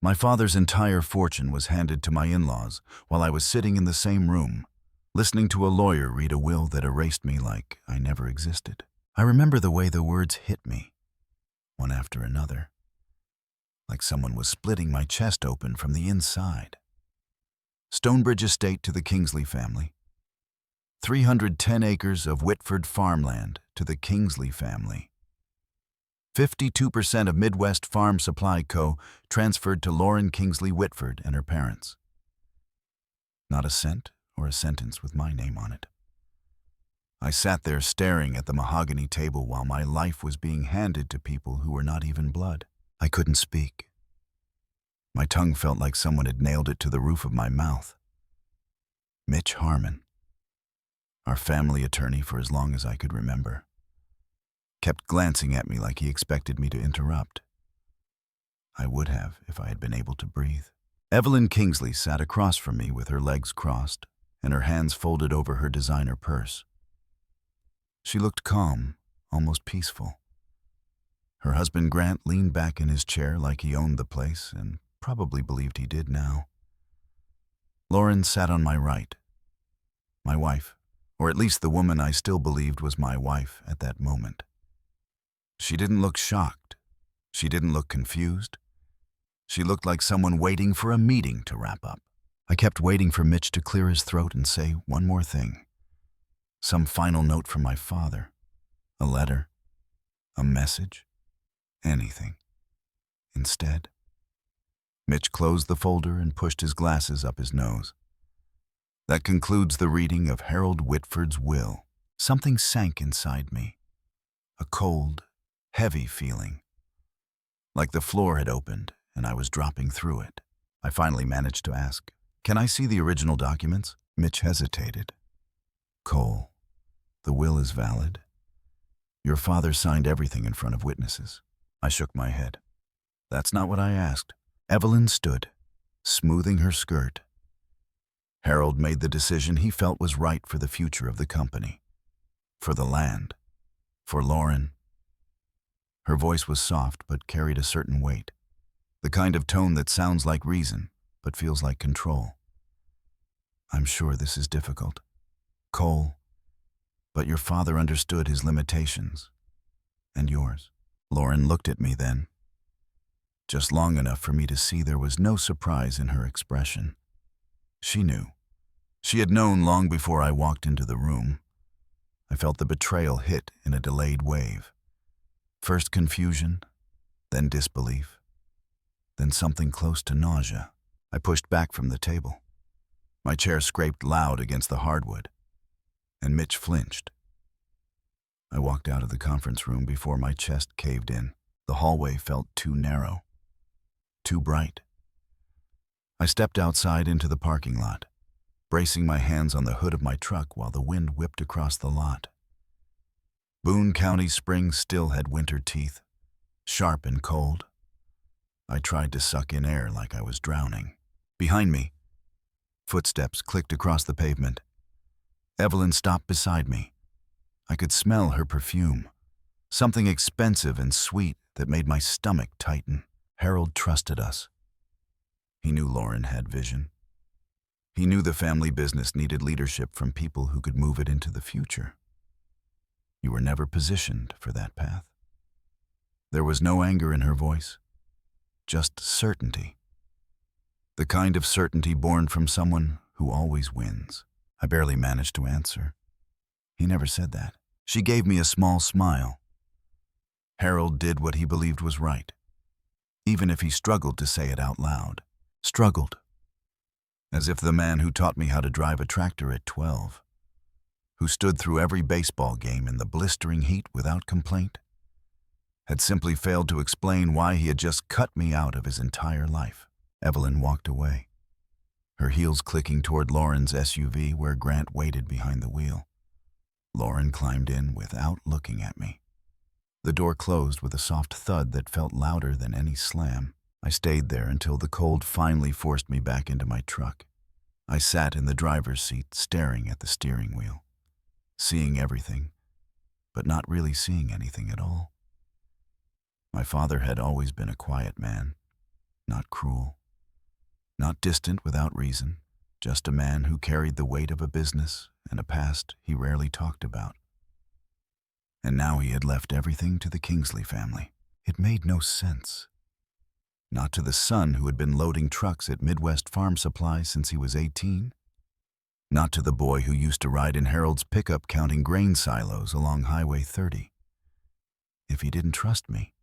My father's entire fortune was handed to my in-laws while I was sitting in the same room, listening to a lawyer read a will that erased me like I never existed. I remember the way the words hit me, one after another, like someone was splitting my chest open from the inside. Stonebridge Estate to the Kingsley family. 310 acres of Whitford farmland to the Kingsley family. 52% of Midwest Farm Supply Co. transferred to Lauren Kingsley Whitford and her parents. Not a cent or a sentence with my name on it. I sat there staring at the mahogany table while my life was being handed to people who were not even blood. I couldn't speak. My tongue felt like someone had nailed it to the roof of my mouth. Mitch Harmon, our family attorney for as long as I could remember, kept glancing at me like he expected me to interrupt. I would have if I had been able to breathe. Evelyn Kingsley sat across from me with her legs crossed and her hands folded over her designer purse. She looked calm, almost peaceful. Her husband Grant leaned back in his chair like he owned the place and probably believed he did now. Lauren sat on my right. My wife, or at least the woman I still believed was my wife at that moment. She didn't look shocked. She didn't look confused. She looked like someone waiting for a meeting to wrap up. I kept waiting for Mitch to clear his throat and say one more thing. Some final note from my father. A letter. A message. Anything. Instead, Mitch closed the folder and pushed his glasses up his nose. That concludes the reading of Harold Whitford's will. Something sank inside me. A cold, heavy feeling. Like the floor had opened and I was dropping through it. I finally managed to ask, "Can I see the original documents?" Mitch hesitated. "Cole, the will is valid. Your father signed everything in front of witnesses." I shook my head. "That's not what I asked." Evelyn stood, smoothing her skirt. Harold made the decision he felt was right for the future of the company. For the land. For Lauren. Her voice was soft but carried a certain weight. The kind of tone that sounds like reason but feels like control. "I'm sure this is difficult, Cole, but your father understood his limitations. And yours." Lauren looked at me then, just long enough for me to see there was no surprise in her expression. She knew. She had known long before I walked into the room. I felt the betrayal hit in a delayed wave. First confusion, then disbelief, then something close to nausea. I pushed back from the table. My chair scraped loud against the hardwood, and Mitch flinched. I walked out of the conference room before my chest caved in. The hallway felt too narrow, too bright. I stepped outside into the parking lot, bracing my hands on the hood of my truck while the wind whipped across the lot. Boone County spring still had winter teeth, sharp and cold. I tried to suck in air like I was drowning. Behind me, footsteps clicked across the pavement. Evelyn stopped beside me. I could smell her perfume, something expensive and sweet that made my stomach tighten. Harold trusted us. He knew Lauren had vision. He knew the family business needed leadership from people who could move it into the future. You were never positioned for that path. There was no anger in her voice, just certainty. The kind of certainty born from someone who always wins. I barely managed to answer. He never said that. She gave me a small smile. Harold did what he believed was right, even if he struggled to say it out loud. Struggled. As if the man who taught me how to drive a tractor at 12, who stood through every baseball game in the blistering heat without complaint, had simply failed to explain why he had just cut me out of his entire life. Evelyn walked away, her heels clicking toward Lauren's SUV where Grant waited behind the wheel. Lauren climbed in without looking at me. The door closed with a soft thud that felt louder than any slam. I stayed there until the cold finally forced me back into my truck. I sat in the driver's seat staring at the steering wheel, seeing everything, but not really seeing anything at all. My father had always been a quiet man, not cruel, not distant without reason, just a man who carried the weight of a business and a past he rarely talked about. And now he had left everything to the Kingsley family. It made no sense. Not to the son who had been loading trucks at Midwest Farm Supply since he was 18. Not to the boy who used to ride in Harold's pickup counting grain silos along Highway 30. If he didn't trust me,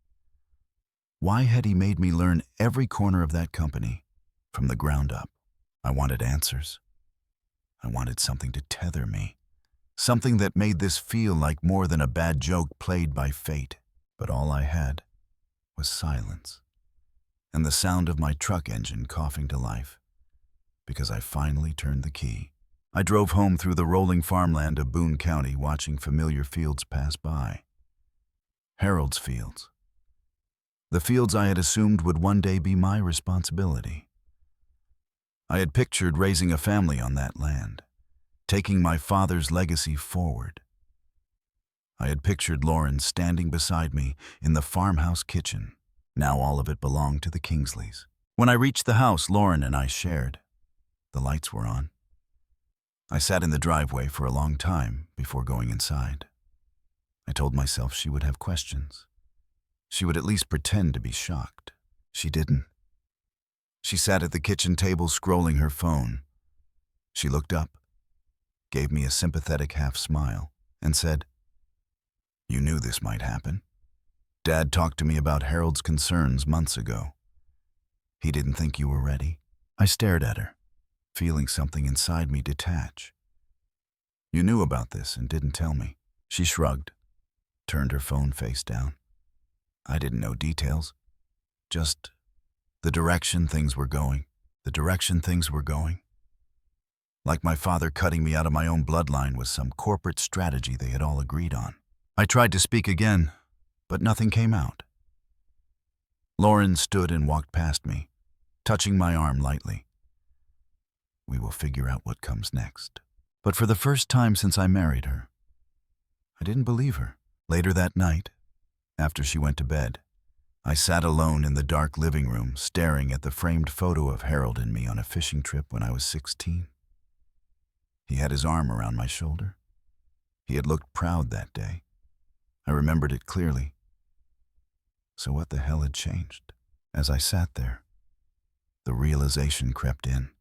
why had he made me learn every corner of that company from the ground up? I wanted answers. I wanted something to tether me. Something that made this feel like more than a bad joke played by fate. But all I had was silence, and the sound of my truck engine coughing to life, because I finally turned the key. I drove home through the rolling farmland of Boone County, watching familiar fields pass by. Harold's fields. The fields I had assumed would one day be my responsibility. I had pictured raising a family on that land, taking my father's legacy forward. I had pictured Lauren standing beside me in the farmhouse kitchen. Now all of it belonged to the Kingsleys. When I reached the house Lauren and I shared, the lights were on. I sat in the driveway for a long time before going inside. I told myself she would have questions. She would at least pretend to be shocked. She didn't. She sat at the kitchen table scrolling her phone. She looked up, gave me a sympathetic half-smile, and said, "You knew this might happen. Dad talked to me about Harold's concerns months ago. He didn't think you were ready." I stared at her, feeling something inside me detach. "You knew about this and didn't tell me." She shrugged, turned her phone face down. "I didn't know details. Just the direction things were going. The direction things were going. Like my father cutting me out of my own bloodline was some corporate strategy they had all agreed on." I tried to speak again, but nothing came out. Lauren stood and walked past me, touching my arm lightly. "We will figure out what comes next." But for the first time since I married her, I didn't believe her. Later that night, after she went to bed, I sat alone in the dark living room, staring at the framed photo of Harold and me on a fishing trip when I was 16. He had his arm around my shoulder. He had looked proud that day. I remembered it clearly. So what the hell had changed? As I sat there, the realization crept in.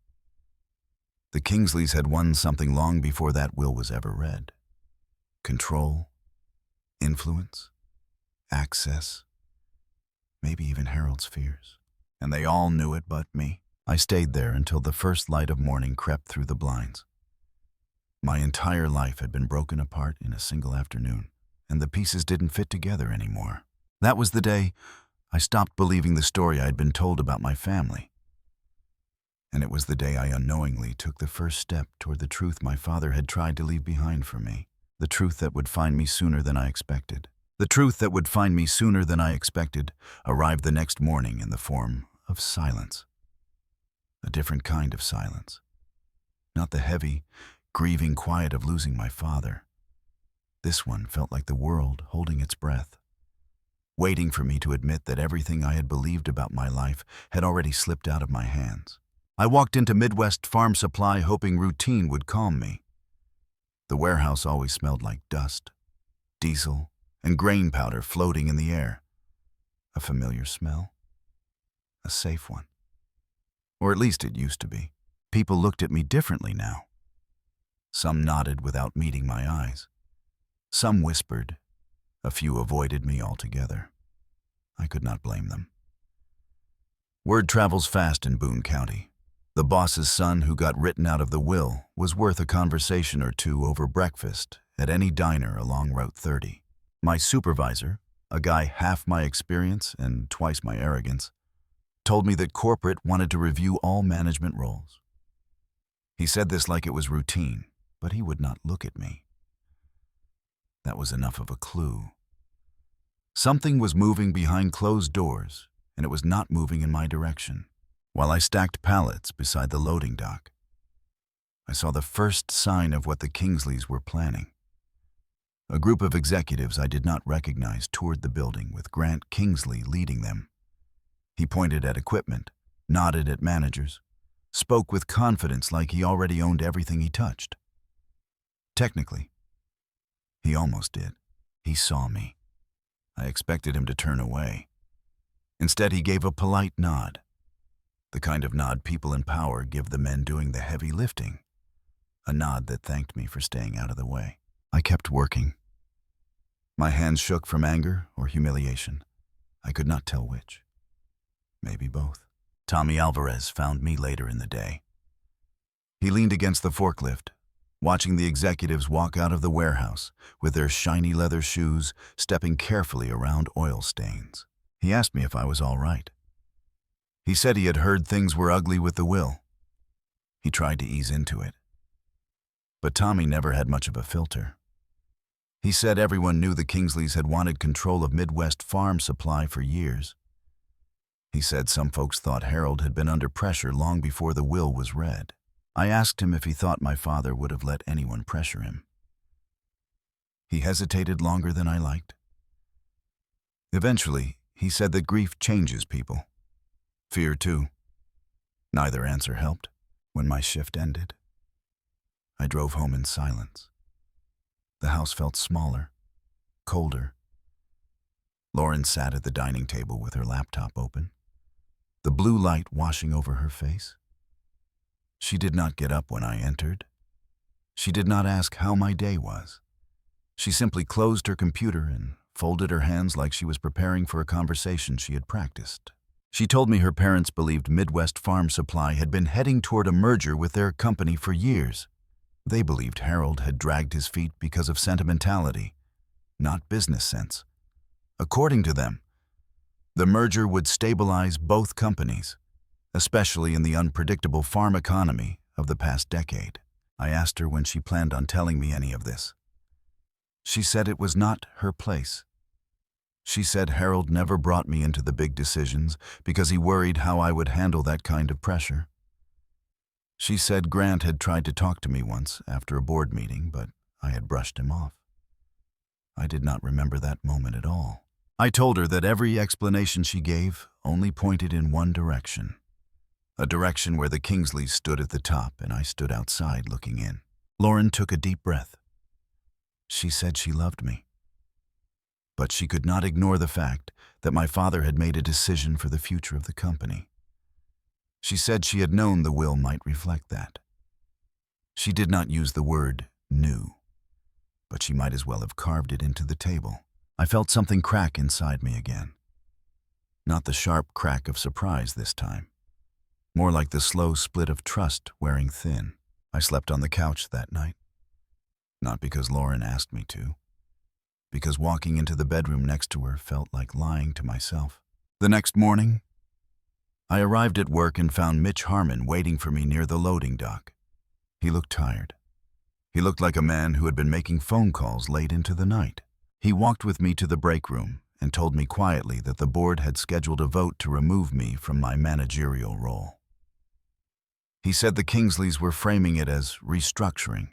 The Kingsleys had won something long before that will was ever read. Control, influence, access, maybe even Harold's fears. And they all knew it but me. I stayed there until the first light of morning crept through the blinds. My entire life had been broken apart in a single afternoon, and the pieces didn't fit together anymore. That was the day I stopped believing the story I had been told about my family. And it was the day I unknowingly took the first step toward the truth my father had tried to leave behind for me. The truth that would find me sooner than I expected. The truth that would find me sooner than I expected arrived the next morning in the form of silence. A different kind of silence. Not the heavy, grieving quiet of losing my father. This one felt like the world holding its breath, waiting for me to admit that everything I had believed about my life had already slipped out of my hands. I walked into Midwest Farm Supply hoping routine would calm me. The warehouse always smelled like dust, diesel, and grain powder floating in the air. A familiar smell. A safe one. Or at least it used to be. People looked at me differently now. Some nodded without meeting my eyes. Some whispered. A few avoided me altogether. I could not blame them. Word travels fast in Boone County. The boss's son who got written out of the will was worth a conversation or two over breakfast at any diner along Route 30. My supervisor, a guy half my experience and twice my arrogance, told me that corporate wanted to review all management roles. He said this like it was routine, but he would not look at me. That was enough of a clue. Something was moving behind closed doors, and it was not moving in my direction. While I stacked pallets beside the loading dock, I saw the first sign of what the Kingsleys were planning. A group of executives I did not recognize toured the building with Grant Kingsley leading them. He pointed at equipment, nodded at managers, spoke with confidence like he already owned everything he touched. Technically, he almost did. He saw me. I expected him to turn away. Instead, he gave a polite nod, the kind of nod people in power give the men doing the heavy lifting, a nod that thanked me for staying out of the way. I kept working. My hands shook from anger or humiliation. I could not tell which. Maybe both. Tommy Alvarez found me later in the day. He leaned against the forklift, watching the executives walk out of the warehouse with their shiny leather shoes, stepping carefully around oil stains. He asked me if I was all right. He said he had heard things were ugly with the will. He tried to ease into it. But Tommy never had much of a filter. He said everyone knew the Kingsleys had wanted control of Midwest farm supply for years. He said some folks thought Harold had been under pressure long before the will was read. I asked him if he thought my father would have let anyone pressure him. He hesitated longer than I liked. Eventually, he said that grief changes people. Fear, too. Neither answer helped. When my shift ended, I drove home in silence. The house felt smaller, colder. Lauren sat at the dining table with her laptop open, the blue light washing over her face. She did not get up when I entered. She did not ask how my day was. She simply closed her computer and folded her hands like she was preparing for a conversation she had practiced. She told me her parents believed Midwest Farm Supply had been heading toward a merger with their company for years. They believed Harold had dragged his feet because of sentimentality, not business sense. According to them, the merger would stabilize both companies, especially in the unpredictable farm economy of the past decade. I asked her when she planned on telling me any of this. She said it was not her place. She said Harold never brought me into the big decisions because he worried how I would handle that kind of pressure. She said Grant had tried to talk to me once after a board meeting, but I had brushed him off. I did not remember that moment at all. I told her that every explanation she gave only pointed in one direction, a direction where the Kingsleys stood at the top and I stood outside looking in. Lauren took a deep breath. She said she loved me. But she could not ignore the fact that my father had made a decision for the future of the company. She said she had known the will might reflect that. She did not use the word knew, but she might as well have carved it into the table. I felt something crack inside me again. Not the sharp crack of surprise this time. More like the slow split of trust wearing thin. I slept on the couch that night. Not because Lauren asked me to, because walking into the bedroom next to her felt like lying to myself. The next morning, I arrived at work and found Mitch Harmon waiting for me near the loading dock. He looked tired. He looked like a man who had been making phone calls late into the night. He walked with me to the break room and told me quietly that the board had scheduled a vote to remove me from my managerial role. He said the Kingsleys were framing it as restructuring.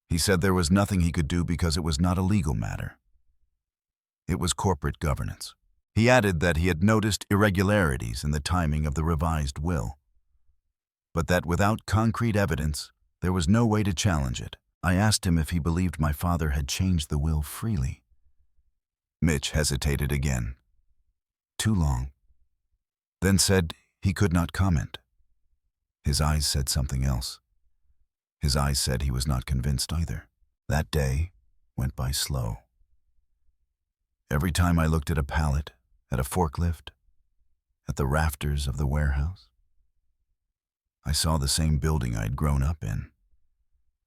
He said there was nothing he could do because it was not a legal matter. It was corporate governance. He added that he had noticed irregularities in the timing of the revised will, but that without concrete evidence, there was no way to challenge it. I asked him if he believed my father had changed the will freely. Mitch hesitated again. Too long. Then said he could not comment. His eyes said something else. His eyes said he was not convinced either. That day went by slow. Every time I looked at a pallet, at a forklift, at the rafters of the warehouse, I saw the same building I'd grown up in.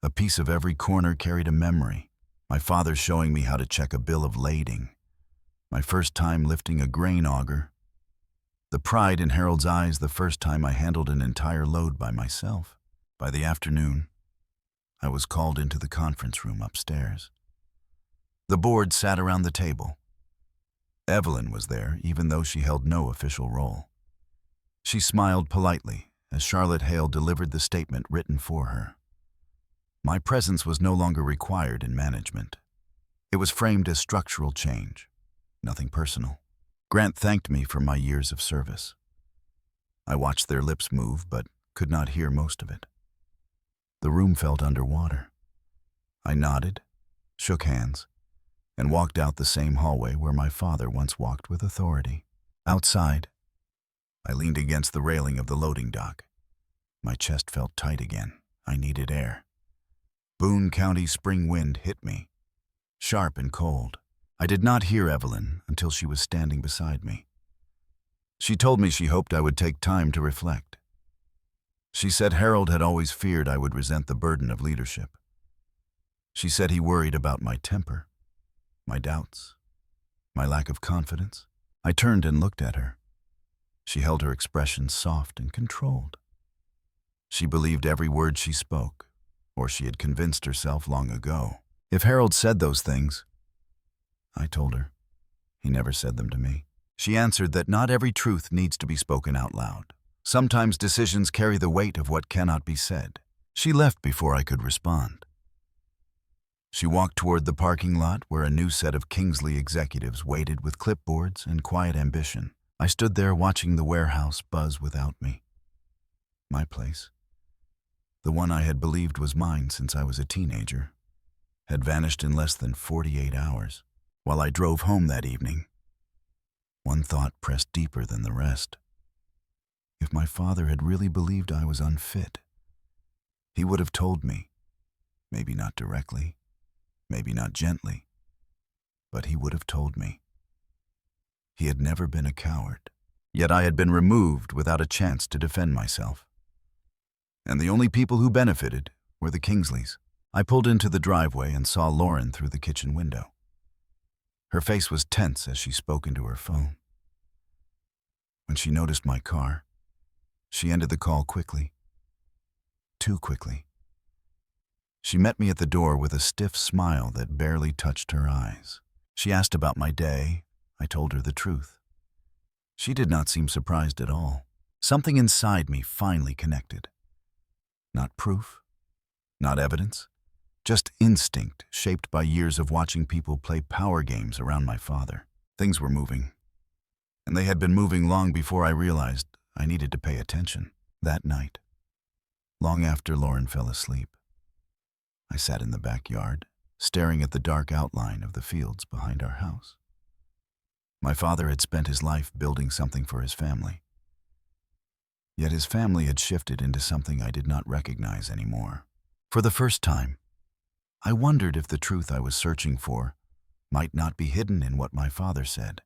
A piece of every corner carried a memory. My father showing me how to check a bill of lading. My first time lifting a grain auger. The pride in Harold's eyes the first time I handled an entire load by myself. By the afternoon, I was called into the conference room upstairs. The board sat around the table. Evelyn was there, even though she held no official role. She smiled politely as Charlotte Hale delivered the statement written for her. My presence was no longer required in management. It was framed as structural change, nothing personal. Grant thanked me for my years of service. I watched their lips move, but could not hear most of it. The room felt underwater. I nodded, shook hands, and walked out the same hallway where my father once walked with authority. Outside, I leaned against the railing of the loading dock. My chest felt tight again. I needed air. Boone County spring wind hit me, sharp and cold. I did not hear Evelyn until she was standing beside me. She told me she hoped I would take time to reflect. She said Harold had always feared I would resent the burden of leadership. She said he worried about my temper, my doubts, my lack of confidence. I turned and looked at her. She held her expression soft and controlled. She believed every word she spoke, or she had convinced herself long ago. If Harold said those things, I told her, he never said them to me. She answered that not every truth needs to be spoken out loud. Sometimes decisions carry the weight of what cannot be said. She left before I could respond. She walked toward the parking lot where a new set of Kingsley executives waited with clipboards and quiet ambition. I stood there watching the warehouse buzz without me. My place, the one I had believed was mine since I was a teenager, had vanished in less than 48 hours. While I drove home that evening, one thought pressed deeper than the rest. If my father had really believed I was unfit, he would have told me, maybe not directly, maybe not gently, but he would have told me. He had never been a coward, yet I had been removed without a chance to defend myself. And the only people who benefited were the Kingsleys. I pulled into the driveway and saw Lauren through the kitchen window. Her face was tense as she spoke into her phone. When she noticed my car, she ended the call quickly. Too quickly. She met me at the door with a stiff smile that barely touched her eyes. She asked about my day. I told her the truth. She did not seem surprised at all. Something inside me finally connected. Not proof, not evidence, just instinct shaped by years of watching people play power games around my father. Things were moving, and they had been moving long before I realized I needed to pay attention. That night, long after Lauren fell asleep, I sat in the backyard, staring at the dark outline of the fields behind our house. My father had spent his life building something for his family. Yet his family had shifted into something I did not recognize anymore. For the first time, I wondered if the truth I was searching for might not be hidden in what my father said,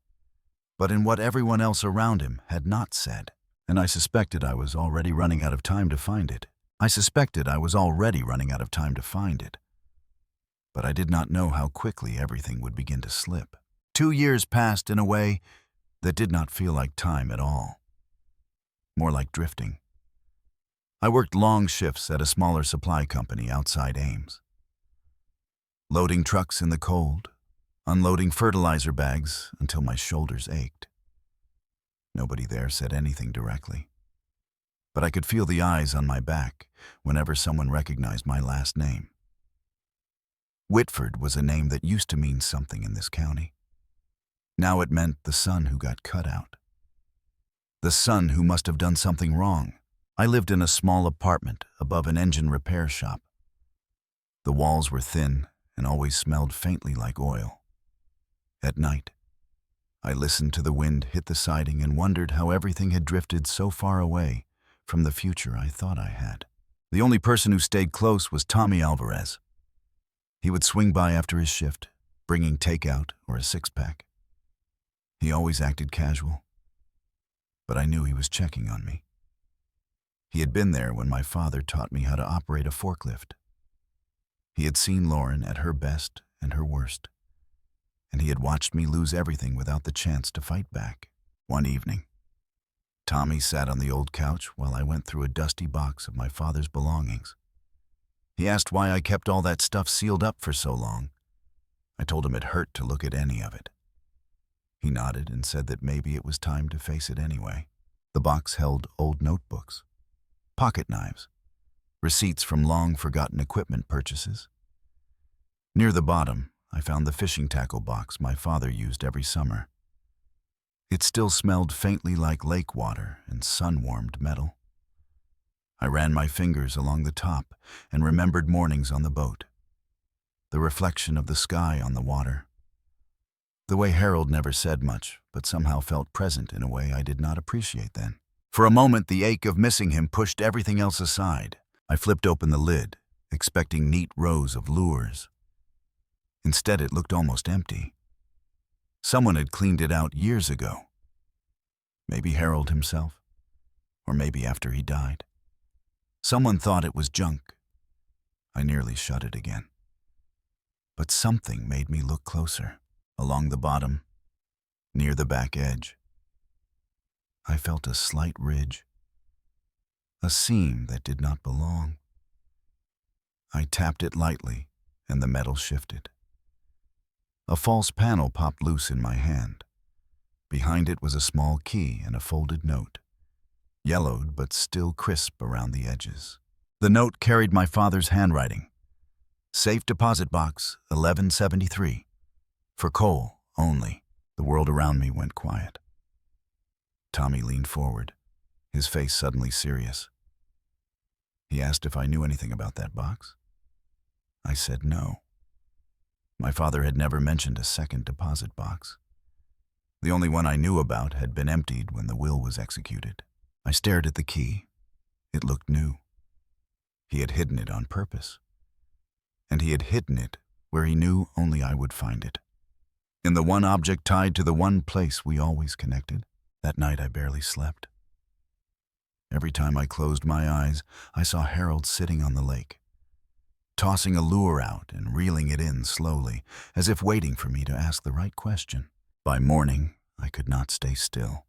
but in what everyone else around him had not said. And I suspected I was already running out of time to find it. But I did not know how quickly everything would begin to slip. 2 years passed in a way that did not feel like time at all. More like drifting. I worked long shifts at a smaller supply company outside Ames. Loading trucks in the cold, unloading fertilizer bags until my shoulders ached. Nobody there said anything directly, but I could feel the eyes on my back whenever someone recognized my last name. Whitford was a name that used to mean something in this county. Now it meant the son who got cut out. The son who must have done something wrong. I lived in a small apartment above an engine repair shop. The walls were thin and always smelled faintly like oil. At night, I listened to the wind hit the siding and wondered how everything had drifted so far away from the future I thought I had. The only person who stayed close was Tommy Alvarez. He would swing by after his shift, bringing takeout or a six-pack. He always acted casual, but I knew he was checking on me. He had been there when my father taught me how to operate a forklift. He had seen Lauren at her best and her worst, and he had watched me lose everything without the chance to fight back. One evening, Tommy sat on the old couch while I went through a dusty box of my father's belongings. He asked why I kept all that stuff sealed up for so long. I told him it hurt to look at any of it. He nodded and said that maybe it was time to face it anyway. The box held old notebooks, pocket knives, receipts from long-forgotten equipment purchases. Near the bottom, I found the fishing tackle box my father used every summer. It still smelled faintly like lake water and sun-warmed metal. I ran my fingers along the top and remembered mornings on the boat, the reflection of the sky on the water, the way Harold never said much but somehow felt present in a way I did not appreciate then. For a moment, the ache of missing him pushed everything else aside. I flipped open the lid, expecting neat rows of lures. Instead, it looked almost empty. Someone had cleaned it out years ago. Maybe Harold himself, or maybe after he died. Someone thought it was junk. I nearly shut it again. But something made me look closer. Along the bottom, near the back edge, I felt a slight ridge, a seam that did not belong. I tapped it lightly, and the metal shifted. A false panel popped loose in my hand. Behind it was a small key and a folded note, yellowed but still crisp around the edges. The note carried my father's handwriting. Safe deposit box 1173. For coal only. The world around me went quiet. Tommy leaned forward, his face suddenly serious. He asked if I knew anything about that box. I said no. My father had never mentioned a second deposit box. The only one I knew about had been emptied when the will was executed. I stared at the key. It looked new. He had hidden it on purpose. And he had hidden it where he knew only I would find it. In the one object tied to the one place we always connected. That night I barely slept. Every time I closed my eyes, I saw Harold sitting on the lake, tossing a lure out and reeling it in slowly, as if waiting for me to ask the right question. By morning, I could not stay still.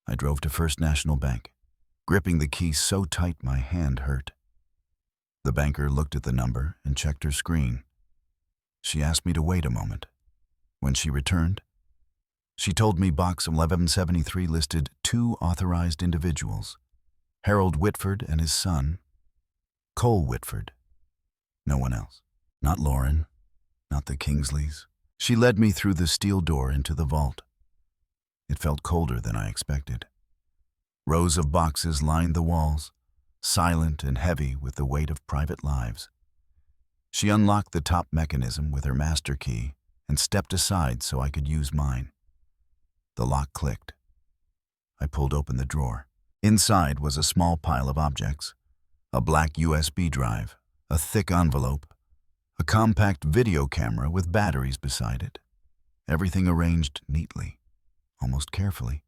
I drove to First National Bank, gripping the key so tight my hand hurt. The banker looked at the number and checked her screen. She asked me to wait a moment. When she returned, she told me Box 1173 listed 2 authorized individuals, Harold Whitford and his son, Cole Whitford. No one else. Not Lauren, not the Kingsleys. She led me through the steel door into the vault. It felt colder than I expected. Rows of boxes lined the walls, silent and heavy with the weight of private lives. She unlocked the top mechanism with her master key and stepped aside so I could use mine. The lock clicked. I pulled open the drawer. Inside was a small pile of objects, a black USB drive, a thick envelope, a compact video camera with batteries beside it. Everything arranged neatly, almost carefully,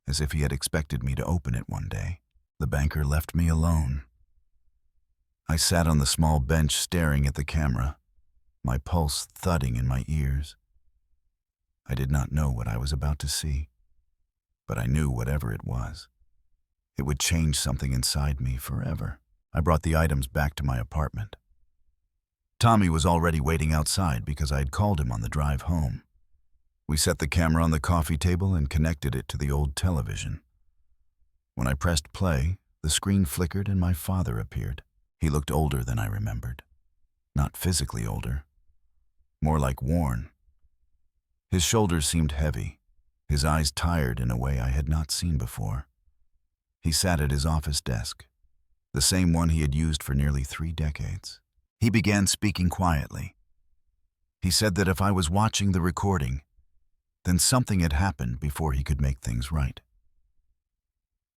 as if he had expected me to open it one day. The banker left me alone. I sat on the small bench staring at the camera, my pulse thudding in my ears. I did not know what I was about to see, but I knew whatever it was, it would change something inside me forever. I brought the items back to my apartment. Tommy was already waiting outside because I had called him on the drive home. We set the camera on the coffee table and connected it to the old television. When I pressed play, the screen flickered and my father appeared. He looked older than I remembered. Not physically older, more like worn. His shoulders seemed heavy, his eyes tired in a way I had not seen before. He sat at his office desk, the same one he had used for nearly 3 decades. He began speaking quietly. He said that if I was watching the recording, then something had happened before he could make things right.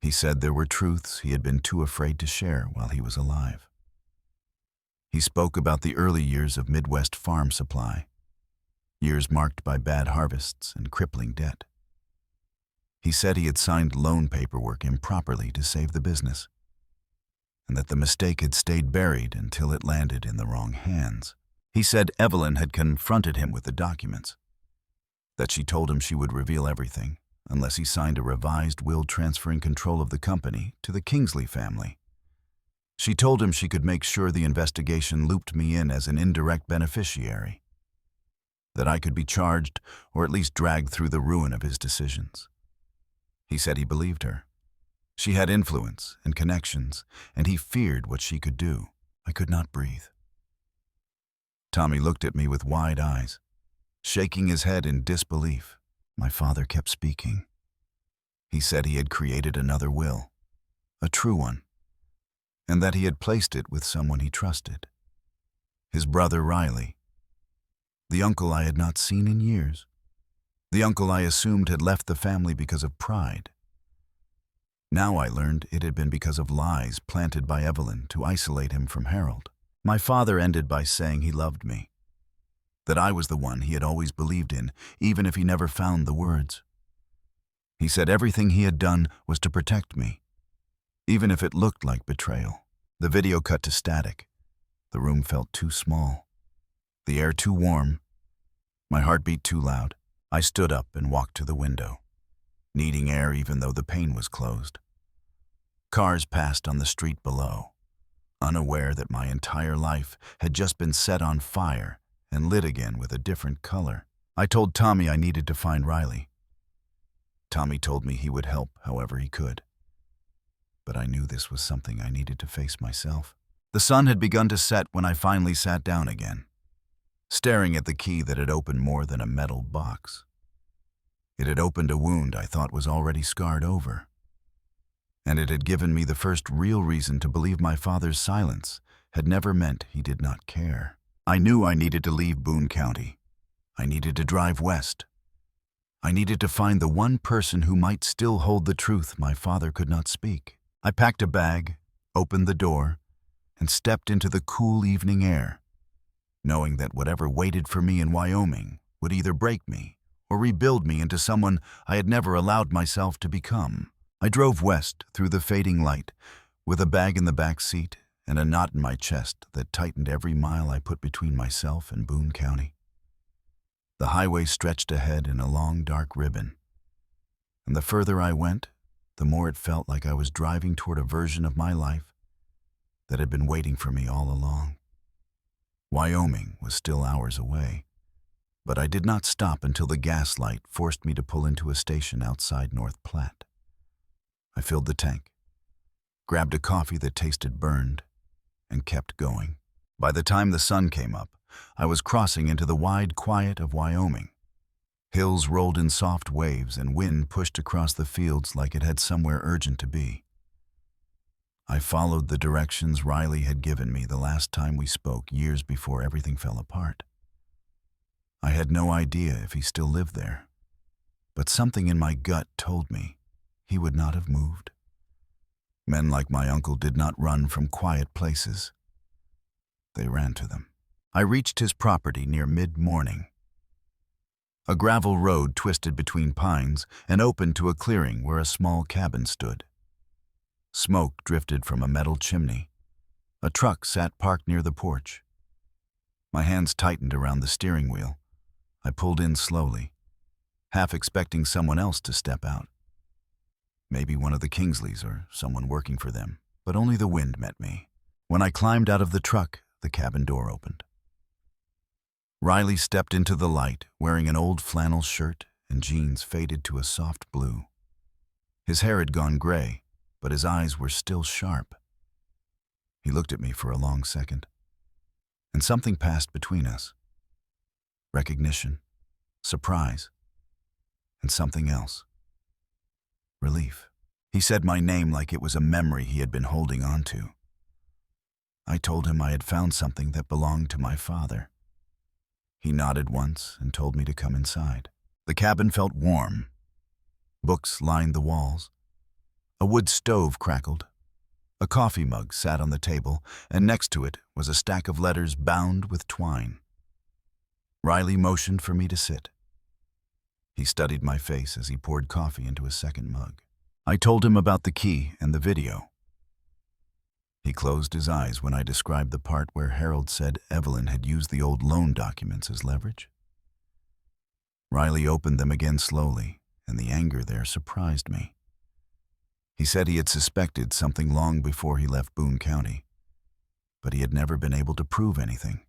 He said there were truths he had been too afraid to share while he was alive. He spoke about the early years of Midwest farm supply, years marked by bad harvests and crippling debt. He said he had signed loan paperwork improperly to save the business, and that the mistake had stayed buried until it landed in the wrong hands. He said Evelyn had confronted him with the documents, that she told him she would reveal everything unless he signed a revised will transferring control of the company to the Kingsley family. She told him she could make sure the investigation looped me in as an indirect beneficiary, that I could be charged or at least dragged through the ruin of his decisions. He said he believed her. She had influence and connections, and he feared what she could do. I could not breathe. Tommy looked at me with wide eyes, shaking his head in disbelief. my father kept speaking. He said he had created another will, a true one, and that he had placed it with someone he trusted. His brother Riley, the uncle I had not seen in years, the uncle I assumed had left the family because of pride. Now I learned it had been because of lies planted by Evelyn to isolate him from Harold. My father ended by saying he loved me, that I was the one he had always believed in, even if he never found the words. He said everything he had done was to protect me, even if it looked like betrayal. The video cut to static. The room felt too small, the air too warm, my heartbeat too loud. I stood up and walked to the window, needing air even though the pane was closed. Cars passed on the street below, unaware that my entire life had just been set on fire and lit again with a different color. I told Tommy I needed to find Riley. Tommy told me he would help however he could. But I knew this was something I needed to face myself. The sun had begun to set when I finally sat down again, staring at the key that had opened more than a metal box. It had opened a wound I thought was already scarred over. And it had given me the first real reason to believe my father's silence had never meant he did not care. I knew I needed to leave Boone County. I needed to drive west. I needed to find the one person who might still hold the truth my father could not speak. I packed a bag, opened the door, and stepped into the cool evening air, knowing that whatever waited for me in Wyoming would either break me or rebuild me into someone I had never allowed myself to become. I drove west through the fading light, with a bag in the back seat and a knot in my chest that tightened every mile I put between myself and Boone County. The highway stretched ahead in a long, dark ribbon, and the further I went, the more it felt like I was driving toward a version of my life that had been waiting for me all along. Wyoming was still hours away, but I did not stop until the gas light forced me to pull into a station outside North Platte. I filled the tank, grabbed a coffee that tasted burned, and kept going. By the time the sun came up, I was crossing into the wide quiet of Wyoming. Hills rolled in soft waves and wind pushed across the fields like it had somewhere urgent to be. I followed the directions Riley had given me the last time we spoke years before everything fell apart. I had no idea if he still lived there, but something in my gut told me he would not have moved. Men like my uncle did not run from quiet places. They ran to them. I reached his property near mid-morning. A gravel road twisted between pines and opened to a clearing where a small cabin stood. Smoke drifted from a metal chimney. A truck sat parked near the porch. My hands tightened around the steering wheel. I pulled in slowly, half expecting someone else to step out. Maybe one of the Kingsleys or someone working for them, but only the wind met me. When I climbed out of the truck, the cabin door opened. Riley stepped into the light, wearing an old flannel shirt and jeans faded to a soft blue. His hair had gone gray, but his eyes were still sharp. He looked at me for a long second, and something passed between us. Recognition, surprise, and something else. Relief. He said my name like it was a memory he had been holding on to. I told him I had found something that belonged to my father. He nodded once and told me to come inside. The cabin felt warm. Books lined the walls. A wood stove crackled. A coffee mug sat on the table, and next to it was a stack of letters bound with twine. Riley motioned for me to sit. He studied my face as he poured coffee into a second mug. I told him about the key and the video. He closed his eyes when I described the part where Harold said Evelyn had used the old loan documents as leverage. Riley opened them again slowly, and the anger there surprised me. He said he had suspected something long before he left Boone County, but he had never been able to prove anything.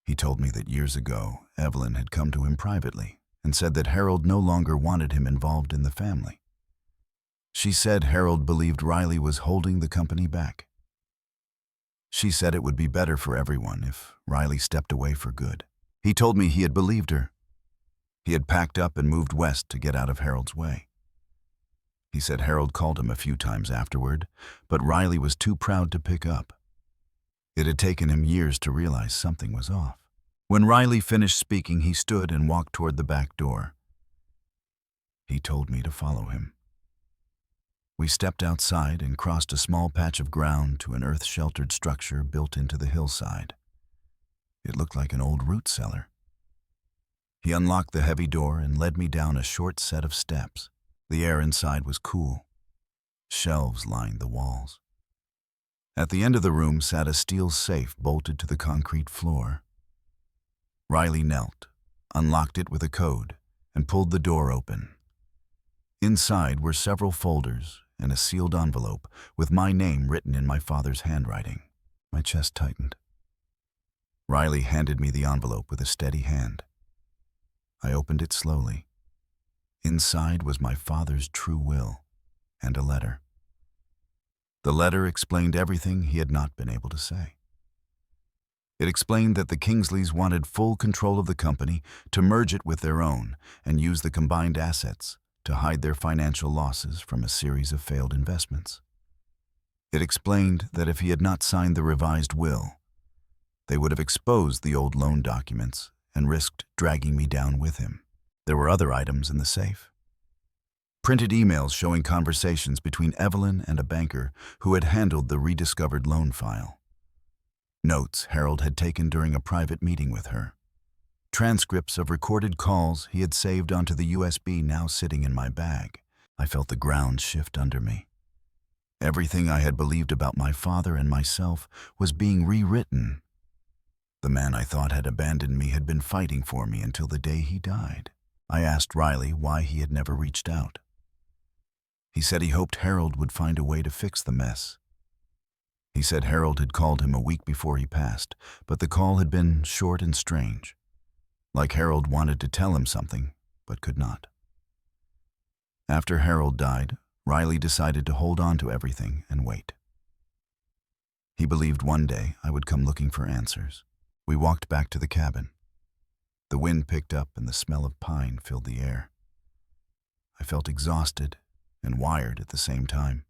He told me that years ago, Evelyn had come to him privately and said that Harold no longer wanted him involved in the family. She said Harold believed Riley was holding the company back. She said it would be better for everyone if Riley stepped away for good. He told me he had believed her, He had packed up and moved west to get out of Harold's way. He said Harold called him a few times afterward, but Riley was too proud to pick up. It had taken him years to realize something was off. When Riley finished speaking, he stood and walked toward the back door. He told me to follow him. We stepped outside and crossed a small patch of ground to an earth-sheltered structure built into the hillside. It looked like an old root cellar. He unlocked the heavy door and led me down a short set of steps. The air inside was cool. Shelves lined the walls. At the end of the room sat a steel safe bolted to the concrete floor. Riley knelt, unlocked it with a code, and pulled the door open. Inside were several folders and a sealed envelope with my name written in my father's handwriting. My chest tightened. Riley handed me the envelope with a steady hand. I opened it slowly. Inside was my father's true will and a letter. The letter explained everything he had not been able to say. It explained that the Kingsleys wanted full control of the company to merge it with their own and use the combined assets to hide their financial losses from a series of failed investments. It explained that if he had not signed the revised will, they would have exposed the old loan documents and risked dragging me down with him. There were other items in the safe. Printed emails showing conversations between Evelyn and a banker who had handled the rediscovered loan file. Notes Harold had taken during a private meeting with her. Transcripts of recorded calls he had saved onto the USB now sitting in my bag. I felt the ground shift under me. Everything I had believed about my father and myself was being rewritten. The man I thought had abandoned me had been fighting for me until the day he died. I asked Riley why he had never reached out. He said he hoped Harold would find a way to fix the mess. He said Harold had called him a week before he passed, but the call had been short and strange. Like Harold wanted to tell him something, but could not. After Harold died, Riley decided to hold on to everything and wait. He believed one day I would come looking for answers. We walked back to the cabin. The wind picked up and the smell of pine filled the air. I felt exhausted and wired at the same time.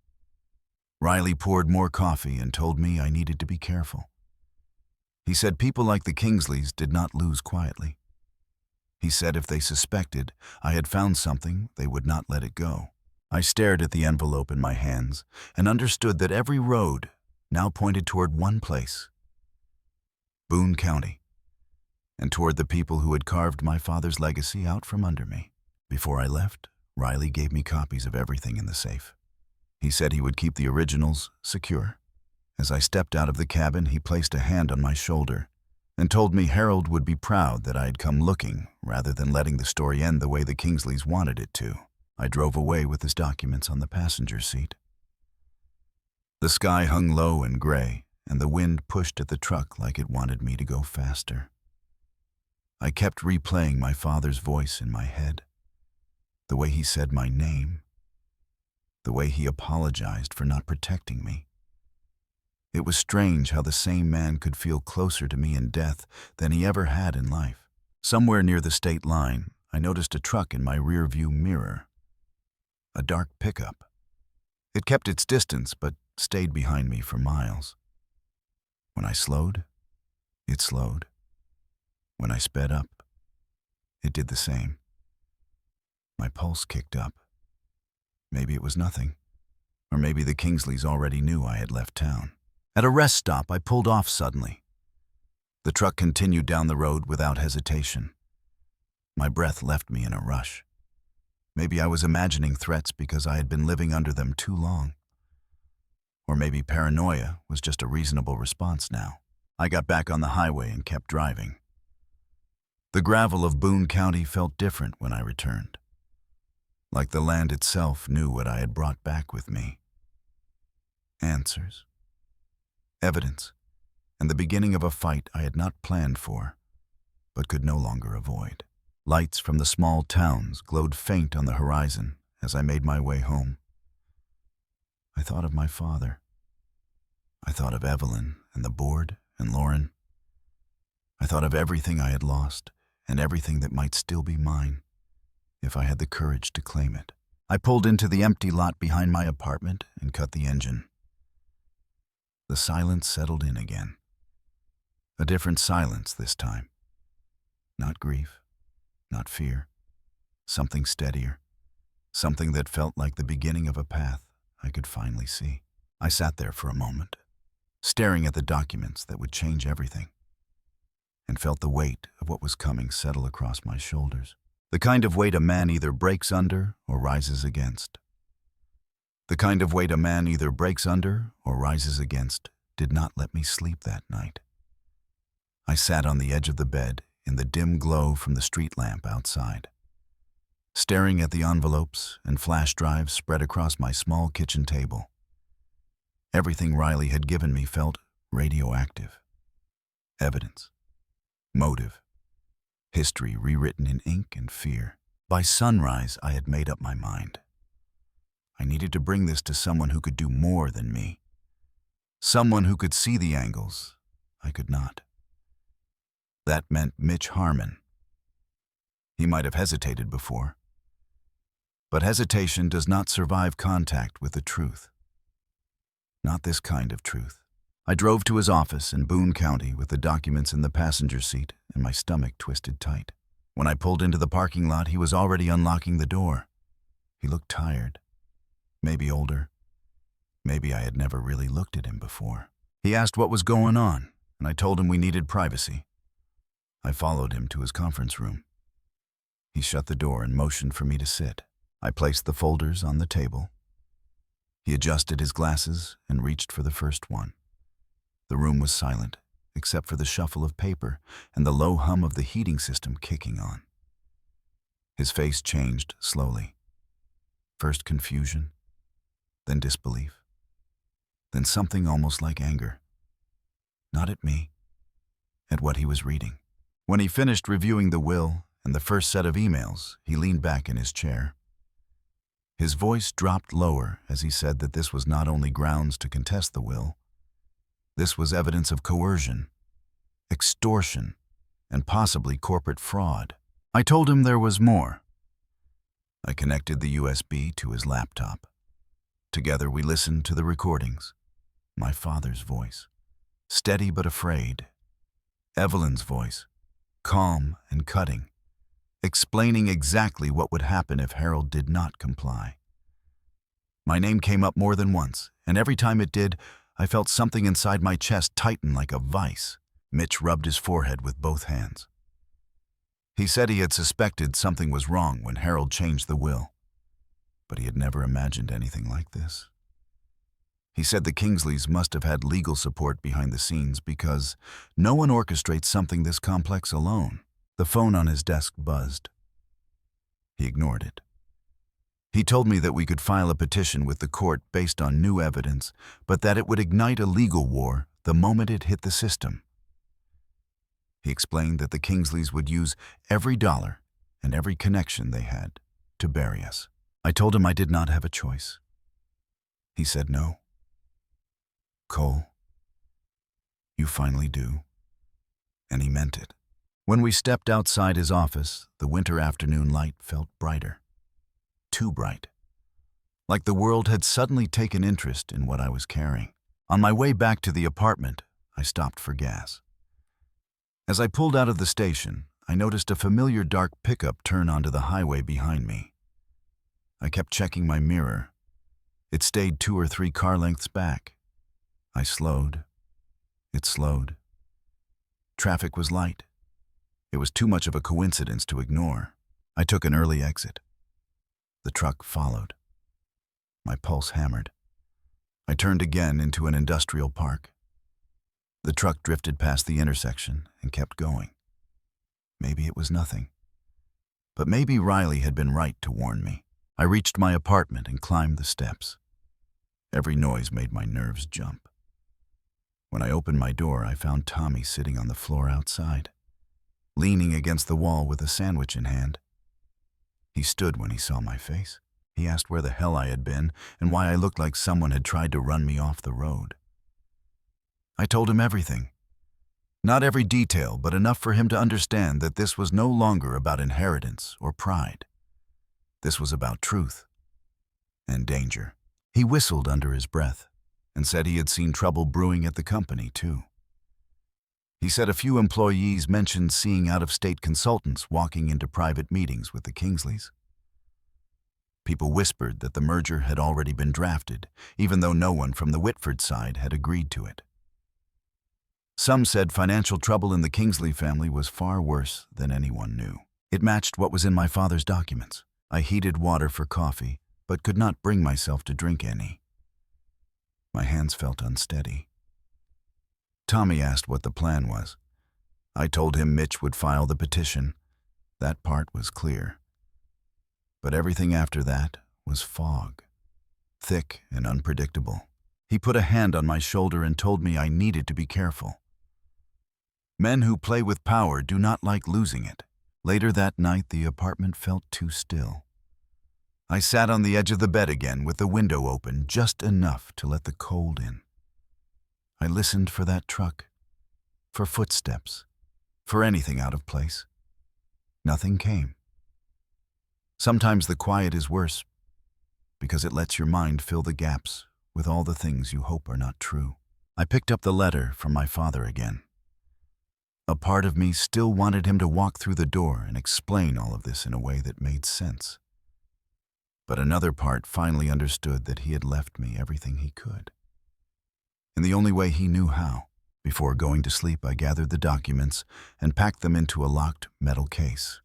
Riley poured more coffee and told me I needed to be careful. He said people like the Kingsleys did not lose quietly. He said if they suspected I had found something, they would not let it go. I stared at the envelope in my hands and understood that every road now pointed toward one place, Boone County, and toward the people who had carved my father's legacy out from under me. Before I left, Riley gave me copies of everything in the safe. He said he would keep the originals secure. As I stepped out of the cabin, he placed a hand on my shoulder and told me Harold would be proud that I had come looking rather than letting the story end the way the Kingsleys wanted it to. I drove away with his documents on the passenger seat. The sky hung low and gray, and the wind pushed at the truck like it wanted me to go faster. I kept replaying my father's voice in my head, the way he said my name, the way he apologized for not protecting me. It was strange how the same man could feel closer to me in death than he ever had in life. Somewhere near the state line, I noticed a truck in my rearview mirror. A dark pickup. It kept its distance, but stayed behind me for miles. When I slowed, it slowed. When I sped up, it did the same. My pulse kicked up. Maybe it was nothing, or maybe the Kingsleys already knew I had left town. At a rest stop, I pulled off suddenly. The truck continued down the road without hesitation. My breath left me in a rush. Maybe I was imagining threats because I had been living under them too long. Or maybe paranoia was just a reasonable response now. I got back on the highway and kept driving. The gravel of Boone County felt different when I returned. Like the land itself knew what I had brought back with me. Answers. Evidence, and the beginning of a fight I had not planned for, but could no longer avoid. Lights from the small towns glowed faint on the horizon as I made my way home. I thought of my father. I thought of Evelyn and the board and Lauren. I thought of everything I had lost and everything that might still be mine, if I had the courage to claim it. I pulled into the empty lot behind my apartment and cut the engine. The silence settled in again. A different silence this time. Not grief, not fear. Something steadier. Something that felt like the beginning of a path I could finally see. I sat there for a moment, staring at the documents that would change everything, and felt the weight of what was coming settle across my shoulders. The kind of weight a man either breaks under or rises against. The kind of weight a man either breaks under or rises against did not let me sleep that night. I sat on the edge of the bed in the dim glow from the street lamp outside, staring at the envelopes and flash drives spread across my small kitchen table. Everything Riley had given me felt radioactive. Evidence, motive, history rewritten in ink and fear. By sunrise, I had made up my mind. I needed to bring this to someone who could do more than me. Someone who could see the angles I could not. That meant Mitch Harmon. He might have hesitated before, but hesitation does not survive contact with the truth. Not this kind of truth. I drove to his office in Boone County with the documents in the passenger seat and my stomach twisted tight. When I pulled into the parking lot, he was already unlocking the door. He looked tired, maybe older. Maybe I had never really looked at him before. He asked what was going on, and I told him we needed privacy. I followed him to his conference room. He shut the door and motioned for me to sit. I placed the folders on the table. He adjusted his glasses and reached for the first one. The room was silent, except for the shuffle of paper and the low hum of the heating system kicking on. His face changed slowly. First confusion, then disbelief, then something almost like anger. Not at me, at what he was reading. When he finished reviewing the will and the first set of emails, he leaned back in his chair. His voice dropped lower as he said that this was not only grounds to contest the will, this was evidence of coercion, extortion, and possibly corporate fraud. I told him there was more. I connected the USB to his laptop. Together we listened to the recordings. My father's voice, steady but afraid. Evelyn's voice, calm and cutting, explaining exactly what would happen if Harold did not comply. My name came up more than once, and every time it did, I felt something inside my chest tighten like a vice. Mitch rubbed his forehead with both hands. He said he had suspected something was wrong when Harold changed the will, but he had never imagined anything like this. He said the Kingsleys must have had legal support behind the scenes because no one orchestrates something this complex alone. The phone on his desk buzzed. He ignored it. He told me that we could file a petition with the court based on new evidence, but that it would ignite a legal war the moment it hit the system. He explained that the Kingsleys would use every dollar and every connection they had to bury us. I told him I did not have a choice. He said no. Cole, you finally do. And he meant it. When we stepped outside his office, the winter afternoon light felt brighter. Too bright. Like the world had suddenly taken interest in what I was carrying. On my way back to the apartment, I stopped for gas. As I pulled out of the station, I noticed a familiar dark pickup turn onto the highway behind me. I kept checking my mirror. It stayed 2 or 3 car lengths back. I slowed. It slowed. Traffic was light. It was too much of a coincidence to ignore. I took an early exit. The truck followed. My pulse hammered. I turned again into an industrial park. The truck drifted past the intersection and kept going. Maybe it was nothing. But maybe Riley had been right to warn me. I reached my apartment and climbed the steps. Every noise made my nerves jump. When I opened my door, I found Tommy sitting on the floor outside, leaning against the wall with a sandwich in hand. He stood when he saw my face. He asked where the hell I had been and why I looked like someone had tried to run me off the road. I told him everything. Not every detail, but enough for him to understand that this was no longer about inheritance or pride. This was about truth and danger. He whistled under his breath and said he had seen trouble brewing at the company, too. He said a few employees mentioned seeing out-of-state consultants walking into private meetings with the Kingsleys. People whispered that the merger had already been drafted, even though no one from the Whitford side had agreed to it. Some said financial trouble in the Kingsley family was far worse than anyone knew. It matched what was in my father's documents. I heated water for coffee, but could not bring myself to drink any. My hands felt unsteady. Tommy asked what the plan was. I told him Mitch would file the petition. That part was clear. But everything after that was fog, thick and unpredictable. He put a hand on my shoulder and told me I needed to be careful. Men who play with power do not like losing it. Later that night, the apartment felt too still. I sat on the edge of the bed again with the window open just enough to let the cold in. I listened for that truck, for footsteps, for anything out of place. Nothing came. Sometimes the quiet is worse because it lets your mind fill the gaps with all the things you hope are not true. I picked up the letter from my father again. A part of me still wanted him to walk through the door and explain all of this in a way that made sense. But another part finally understood that he had left me everything he could. In the only way he knew how. Before going to sleep, I gathered the documents and packed them into a locked metal case.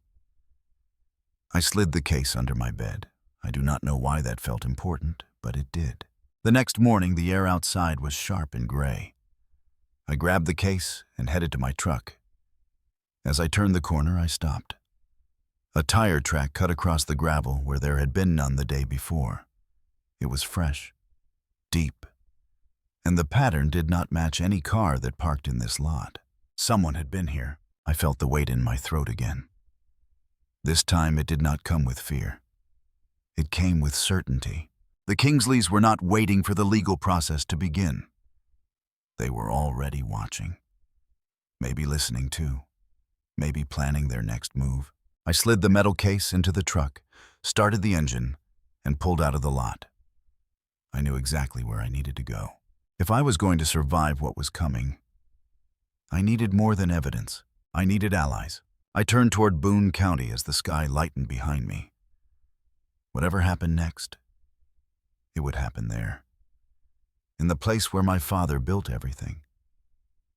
I slid the case under my bed. I do not know why that felt important, but it did. The next morning, the air outside was sharp and gray. I grabbed the case and headed to my truck. As I turned the corner, I stopped. A tire track cut across the gravel where there had been none the day before. It was fresh, deep, and the pattern did not match any car that parked in this lot. Someone had been here. I felt the weight in my throat again. This time it did not come with fear. It came with certainty. The Kingsleys were not waiting for the legal process to begin. They were already watching. Maybe listening too. Maybe planning their next move. I slid the metal case into the truck, started the engine, and pulled out of the lot. I knew exactly where I needed to go. If I was going to survive what was coming, I needed more than evidence. I needed allies. I turned toward Boone County as the sky lightened behind me. Whatever happened next, it would happen there. In the place where my father built everything,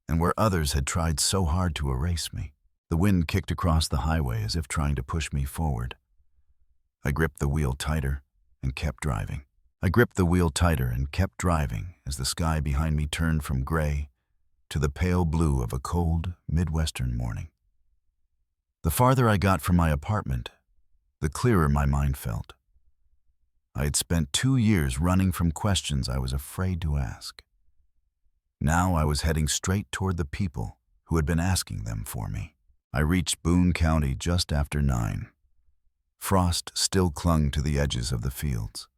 and where others had tried so hard to erase me. The wind kicked across the highway as if trying to push me forward. I gripped the wheel tighter and kept driving. As the sky behind me turned from gray to the pale blue of a cold Midwestern morning. The farther I got from my apartment, the clearer my mind felt. I had spent 2 years running from questions I was afraid to ask. Now I was heading straight toward the people who had been asking them for me. I reached Boone County just after 9. Frost still clung to the edges of the fields.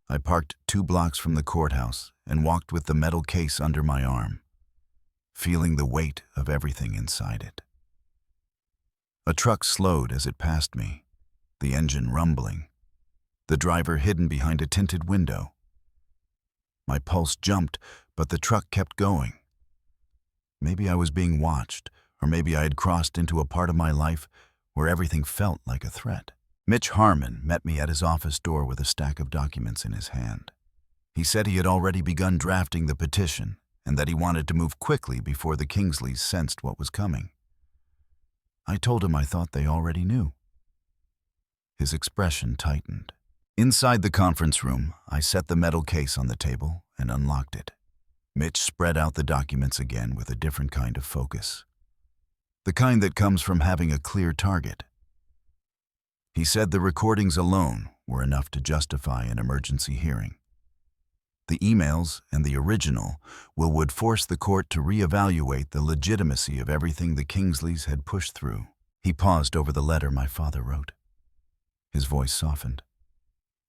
I parked 2 blocks from the courthouse and walked with the metal case under my arm, feeling the weight of everything inside it. A truck slowed as it passed me, the engine rumbling, the driver hidden behind a tinted window. My pulse jumped, but the truck kept going. Maybe I was being watched, or maybe I had crossed into a part of my life where everything felt like a threat. Mitch Harmon met me at his office door with a stack of documents in his hand. He said he had already begun drafting the petition and that he wanted to move quickly before the Kingsleys sensed what was coming. I told him I thought they already knew. His expression tightened. Inside the conference room, I set the metal case on the table and unlocked it. Mitch spread out the documents again with a different kind of focus. The kind that comes from having a clear target. He said the recordings alone were enough to justify an emergency hearing. The emails and the original would force the court to reevaluate the legitimacy of everything the Kingsleys had pushed through. He paused over the letter my father wrote. His voice softened.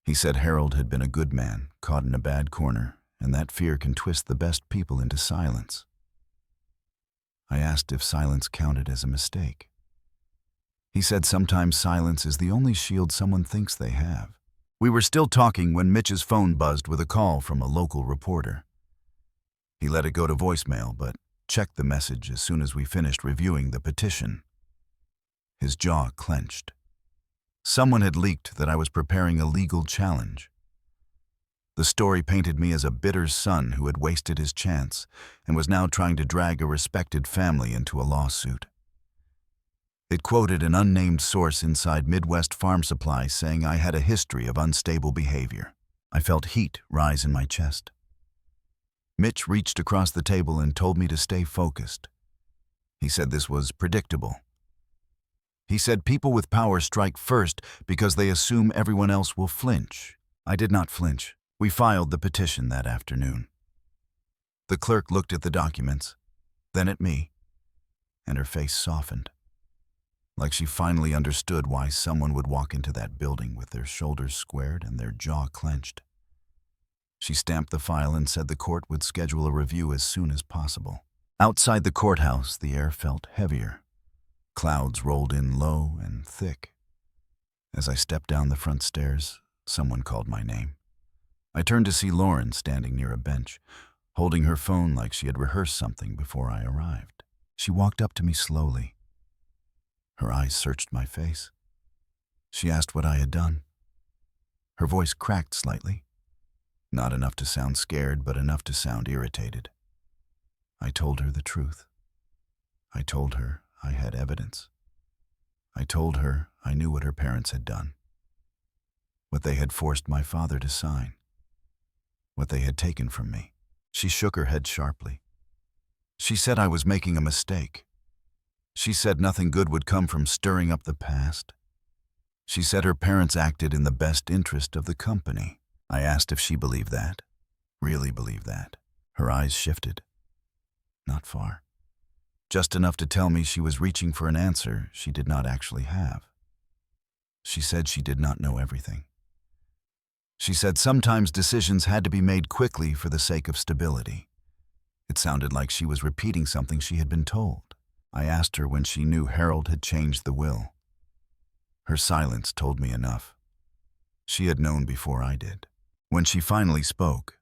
He said Harold had been a good man, caught in a bad corner, and that fear can twist the best people into silence. I asked if silence counted as a mistake. He said sometimes silence is the only shield someone thinks they have. We were still talking when Mitch's phone buzzed with a call from a local reporter. He let it go to voicemail, but checked the message as soon as we finished reviewing the petition. His jaw clenched. Someone had leaked that I was preparing a legal challenge. The story painted me as a bitter son who had wasted his chance and was now trying to drag a respected family into a lawsuit. It quoted an unnamed source inside Midwest Farm Supply saying I had a history of unstable behavior. I felt heat rise in my chest. Mitch reached across the table and told me to stay focused. He said this was predictable. He said people with power strike first because they assume everyone else will flinch. I did not flinch. We filed the petition that afternoon. The clerk looked at the documents, then at me, and her face softened, like she finally understood why someone would walk into that building with their shoulders squared and their jaw clenched. She stamped the file and said the court would schedule a review as soon as possible. Outside the courthouse, the air felt heavier. Clouds rolled in low and thick. As I stepped down the front stairs, someone called my name. I turned to see Lauren standing near a bench, holding her phone like she had rehearsed something before I arrived. She walked up to me slowly. Her eyes searched my face. She asked what I had done. Her voice cracked slightly. Not enough to sound scared, but enough to sound irritated. I told her the truth. I told her I had evidence. I told her I knew what her parents had done, what they had forced my father to sign, what they had taken from me. She shook her head sharply. She said I was making a mistake. She said nothing good would come from stirring up the past. She said her parents acted in the best interest of the company. I asked if she believed that, really believed that. Her eyes shifted. Not far. Just enough to tell me she was reaching for an answer she did not actually have. She said she did not know everything. She said sometimes decisions had to be made quickly for the sake of stability. It sounded like she was repeating something she had been told. I asked her when she knew Harold had changed the will. Her silence told me enough. She had known before I did. When she finally spoke,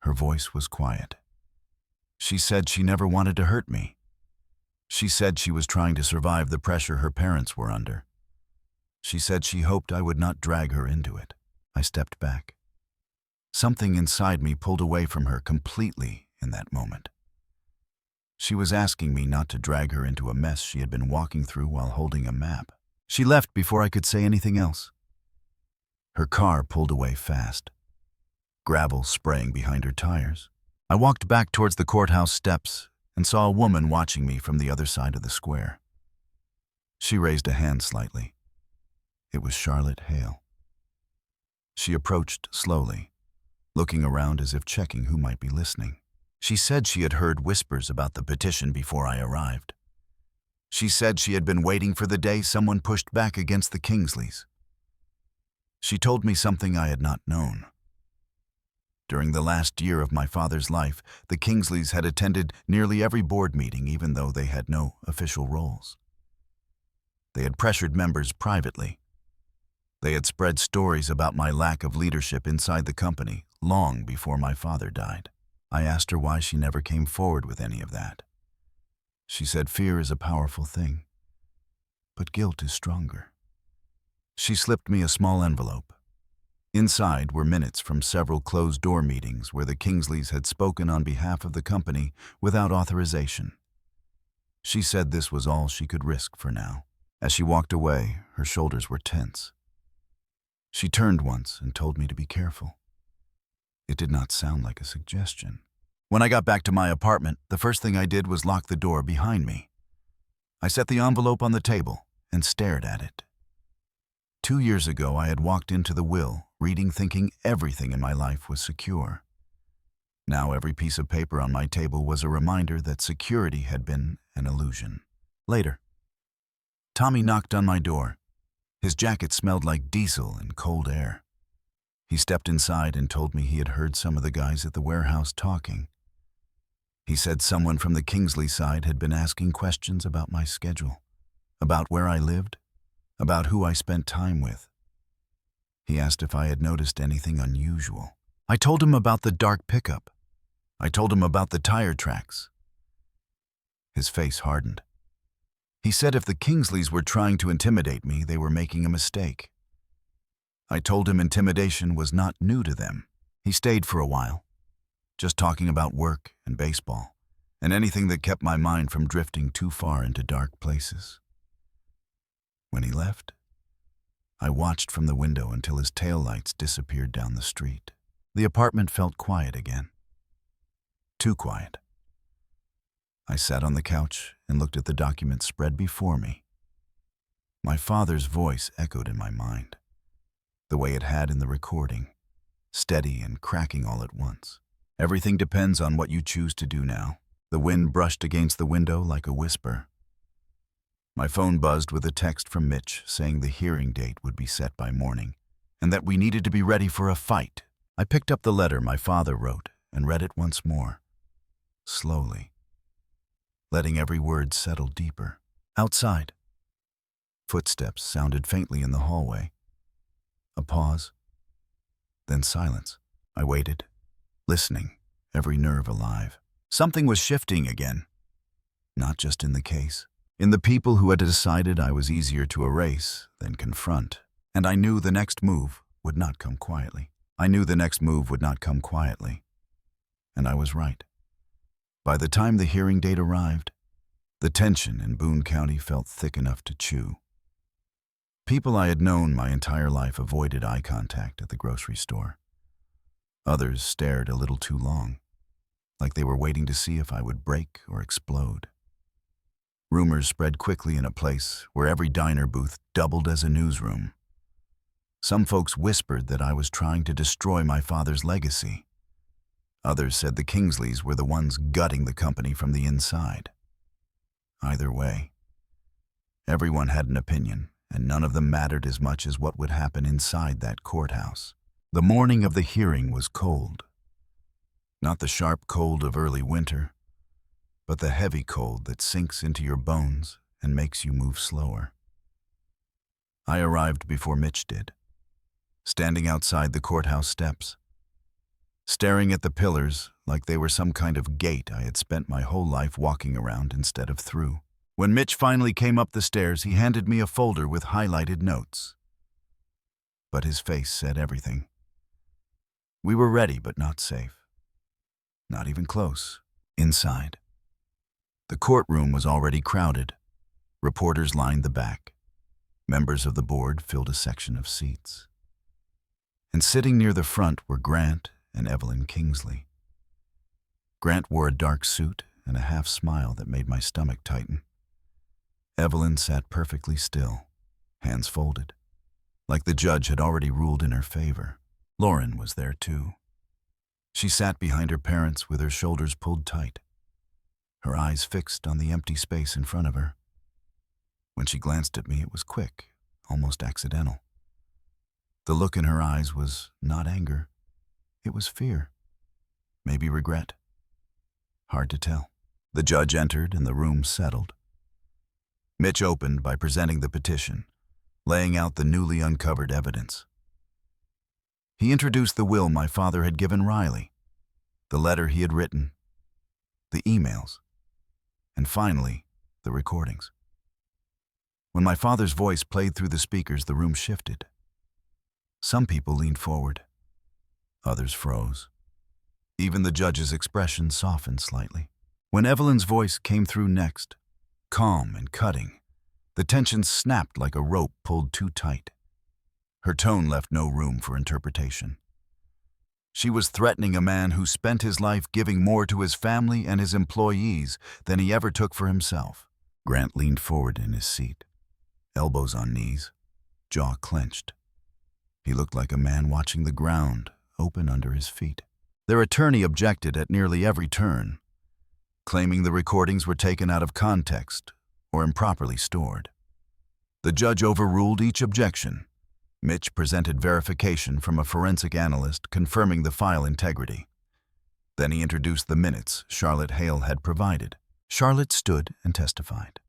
her voice was quiet. She said she never wanted to hurt me. She said she was trying to survive the pressure her parents were under. She said she hoped I would not drag her into it. I stepped back. Something inside me pulled away from her completely in that moment. She was asking me not to drag her into a mess she had been walking through while holding a map. She left before I could say anything else. Her car pulled away fast, gravel spraying behind her tires. I walked back towards the courthouse steps and saw a woman watching me from the other side of the square. She raised a hand slightly. It was Charlotte Hale. She approached slowly, looking around as if checking who might be listening. She said she had heard whispers about the petition before I arrived. She said she had been waiting for the day someone pushed back against the Kingsleys. She told me something I had not known. During the last year of my father's life, the Kingsleys had attended nearly every board meeting, even though they had no official roles. They had pressured members privately. They had spread stories about my lack of leadership inside the company long before my father died. I asked her why she never came forward with any of that. She said fear is a powerful thing, but guilt is stronger. She slipped me a small envelope. Inside were minutes from several closed-door meetings where the Kingsleys had spoken on behalf of the company without authorization. She said this was all she could risk for now. As she walked away, her shoulders were tense. She turned once and told me to be careful. It did not sound like a suggestion. When I got back to my apartment, the first thing I did was lock the door behind me. I set the envelope on the table and stared at it. 2 years ago, I had walked into the will, reading thinking everything in my life was secure. Now every piece of paper on my table was a reminder that security had been an illusion. Later, Tommy knocked on my door. His jacket smelled like diesel and cold air. He stepped inside and told me he had heard some of the guys at the warehouse talking. He said someone from the Kingsley side had been asking questions about my schedule, about where I lived, about who I spent time with. He asked if I had noticed anything unusual. I told him about the dark pickup. I told him about the tire tracks. His face hardened. He said if the Kingsleys were trying to intimidate me, they were making a mistake. I told him intimidation was not new to them. He stayed for a while, just talking about work and baseball, and anything that kept my mind from drifting too far into dark places. When he left, I watched from the window until his taillights disappeared down the street. The apartment felt quiet again. Too quiet. I sat on the couch and looked at the documents spread before me. My father's voice echoed in my mind, the way it had in the recording, steady and cracking all at once. Everything depends on what you choose to do now. The wind brushed against the window like a whisper. My phone buzzed with a text from Mitch saying the hearing date would be set by morning, and that we needed to be ready for a fight. I picked up the letter my father wrote and read it once more, slowly, letting every word settle deeper. Outside, footsteps sounded faintly in the hallway. A pause, then silence. I waited, listening, every nerve alive. Something was shifting again, not just in the case, in the people who had decided I was easier to erase than confront. And I knew the next move would not come quietly. And I was right. By the time the hearing date arrived, the tension in Boone County felt thick enough to chew. People I had known my entire life avoided eye contact at the grocery store. Others stared a little too long, like they were waiting to see if I would break or explode. Rumors spread quickly in a place where every diner booth doubled as a newsroom. Some folks whispered that I was trying to destroy my father's legacy. Others said the Kingsleys were the ones gutting the company from the inside. Either way, everyone had an opinion, and none of them mattered as much as what would happen inside that courthouse. The morning of the hearing was cold. Not the sharp cold of early winter, but the heavy cold that sinks into your bones and makes you move slower. I arrived before Mitch did, standing outside the courthouse steps, staring at the pillars like they were some kind of gate I had spent my whole life walking around instead of through. When Mitch finally came up the stairs, he handed me a folder with highlighted notes. But his face said everything. We were ready but not safe. Not even close. Inside. The courtroom was already crowded. Reporters lined the back. Members of the board filled a section of seats. And sitting near the front were Grant and Evelyn Kingsley. Grant wore a dark suit and a half smile that made my stomach tighten. Evelyn sat perfectly still, hands folded, like the judge had already ruled in her favor. Lauren was there too. She sat behind her parents with her shoulders pulled tight, her eyes fixed on the empty space in front of her. When she glanced at me, it was quick, almost accidental. The look in her eyes was not anger. It was fear. Maybe regret. Hard to tell. The judge entered and the room settled. Mitch opened by presenting the petition, laying out the newly uncovered evidence. He introduced the will my father had given Riley, the letter he had written, the emails, and finally, the recordings. When my father's voice played through the speakers, the room shifted. Some people leaned forward. Others froze. Even the judge's expression softened slightly. When Evelyn's voice came through next, calm and cutting, the tension snapped like a rope pulled too tight. Her tone left no room for interpretation. She was threatening a man who spent his life giving more to his family and his employees than he ever took for himself. Grant leaned forward in his seat, elbows on knees, jaw clenched. He looked like a man watching the ground open under his feet. Their attorney objected at nearly every turn, claiming the recordings were taken out of context or improperly stored. The judge overruled each objection. Mitch presented verification from a forensic analyst confirming the file integrity. Then he introduced the minutes Charlotte Hale had provided. Charlotte stood and testified.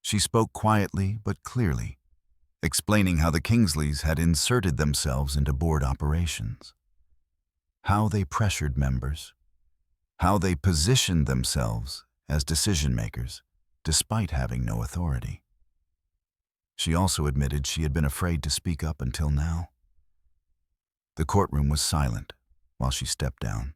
She spoke quietly but clearly, explaining how the Kingsleys had inserted themselves into board operations, how they pressured members, how they positioned themselves as decision-makers despite having no authority. She also admitted she had been afraid to speak up until now. The courtroom was silent while she stepped down,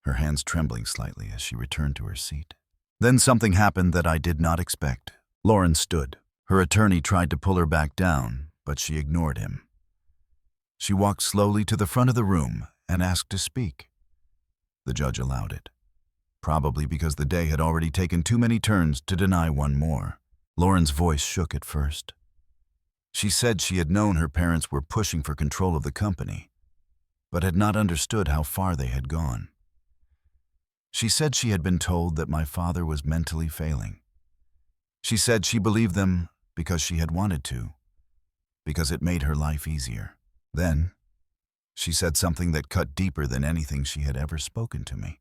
her hands trembling slightly as she returned to her seat. Then something happened that I did not expect. Lauren stood. Her attorney tried to pull her back down, but she ignored him. She walked slowly to the front of the room and asked to speak. The judge allowed it, probably because the day had already taken too many turns to deny one more. Lauren's voice shook at first. She said she had known her parents were pushing for control of the company, but had not understood how far they had gone. She said she had been told that my father was mentally failing. She said she believed them because she had wanted to, because it made her life easier. Then, she said something that cut deeper than anything she had ever spoken to me.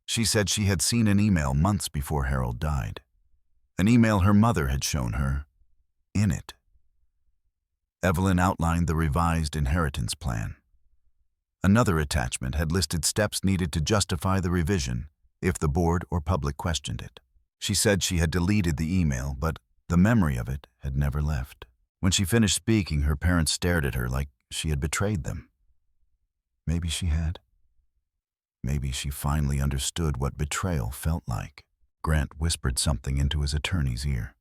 She said she had seen an email months before Harold died, an email her mother had shown her. In it, Evelyn outlined the revised inheritance plan. Another attachment had listed steps needed to justify the revision if the board or public questioned it. She said she had deleted the email, but the memory of it had never left. When she finished speaking, her parents stared at her like she had betrayed them. Maybe she had. Maybe she finally understood what betrayal felt like. Grant whispered something into his attorney's ear.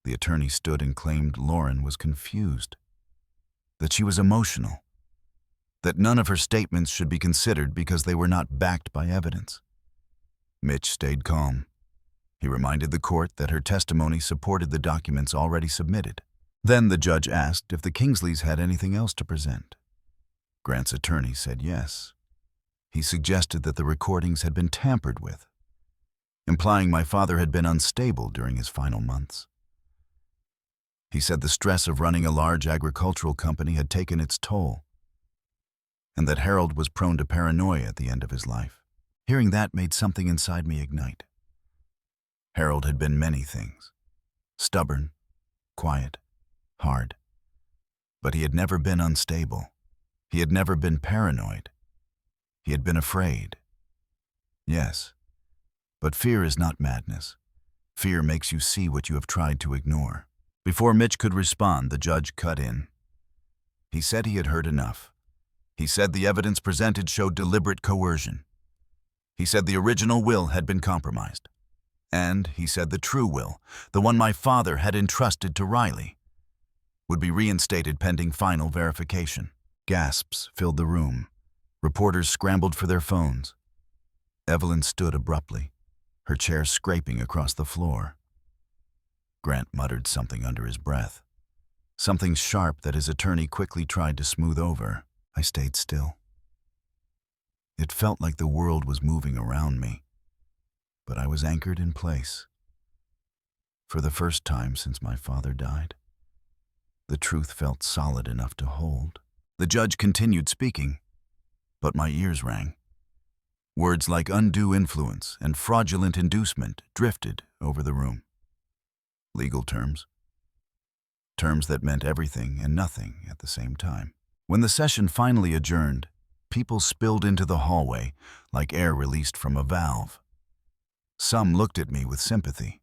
The attorney stood and claimed Lauren was confused, that she was emotional, that none of her statements should be considered because they were not backed by evidence. Mitch stayed calm. He reminded the court that her testimony supported the documents already submitted. Then the judge asked if the Kingsleys had anything else to present. Grant's attorney said yes. He suggested that the recordings had been tampered with, implying my father had been unstable during his final months. He said the stress of running a large agricultural company had taken its toll, and that Harold was prone to paranoia at the end of his life. Hearing that made something inside me ignite. Harold had been many things: stubborn, quiet, hard. But he had never been unstable. He had never been paranoid. He had been afraid. Yes, but fear is not madness. Fear makes you see what you have tried to ignore. Before Mitch could respond, the judge cut in. He said he had heard enough. He said the evidence presented showed deliberate coercion. He said the original will had been compromised. And he said the true will, the one my father had entrusted to Riley, would be reinstated pending final verification. Gasps filled the room. Reporters scrambled for their phones. Evelyn stood abruptly, her chair scraping across the floor. Grant muttered something under his breath, something sharp that his attorney quickly tried to smooth over. I stayed still. It felt like the world was moving around me, but I was anchored in place. For the first time since my father died, the truth felt solid enough to hold. The judge continued speaking, but my ears rang. Words like undue influence and fraudulent inducement drifted over the room. Legal terms. Terms that meant everything and nothing at the same time. When the session finally adjourned, people spilled into the hallway like air released from a valve. Some looked at me with sympathy,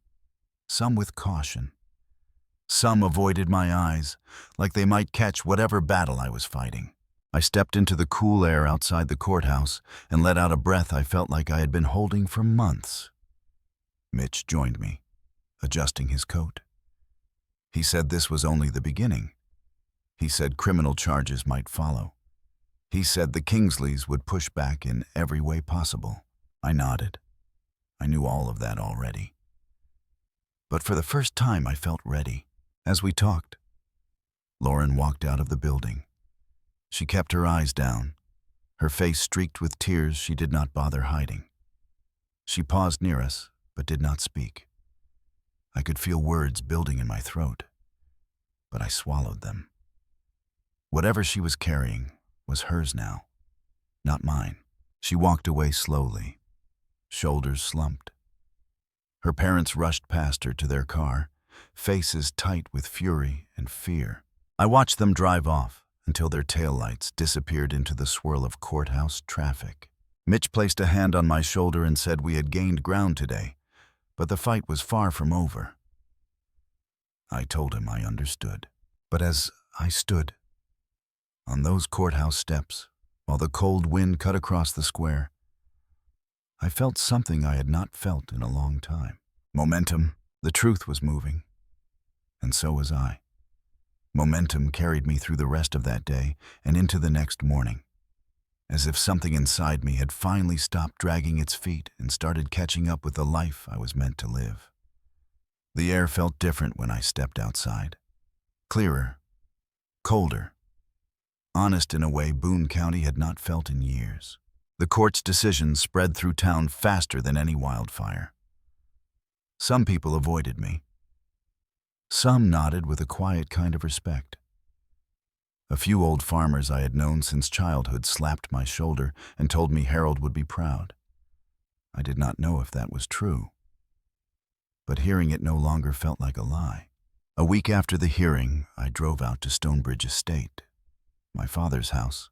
some with caution. Some avoided my eyes, like they might catch whatever battle I was fighting. I stepped into the cool air outside the courthouse and let out a breath I felt like I had been holding for months. Mitch joined me, adjusting his coat. He said this was only the beginning. He said criminal charges might follow. He said the Kingsleys would push back in every way possible. I nodded. I knew all of that already. But for the first time, I felt ready. As we talked, Lauren walked out of the building. She kept her eyes down, her face streaked with tears she did not bother hiding. She paused near us, but did not speak. I could feel words building in my throat, but I swallowed them. Whatever she was carrying was hers now, not mine. She walked away slowly, shoulders slumped. Her parents rushed past her to their car, faces tight with fury and fear. I watched them drive off until their taillights disappeared into the swirl of courthouse traffic. Mitch placed a hand on my shoulder and said we had gained ground today, but the fight was far from over. I told him I understood. But as I stood on those courthouse steps, while the cold wind cut across the square, I felt something I had not felt in a long time. Momentum. The truth was moving, and so was I. Momentum carried me through the rest of that day and into the next morning, as if something inside me had finally stopped dragging its feet and started catching up with the life I was meant to live. The air felt different when I stepped outside. Clearer, colder, honest in a way Boone County had not felt in years. The court's decisions spread through town faster than any wildfire. Some people avoided me. Some nodded with a quiet kind of respect. A few old farmers I had known since childhood slapped my shoulder and told me Harold would be proud. I did not know if that was true, but hearing it no longer felt like a lie. A week after the hearing, I drove out to Stonebridge Estate, my father's house,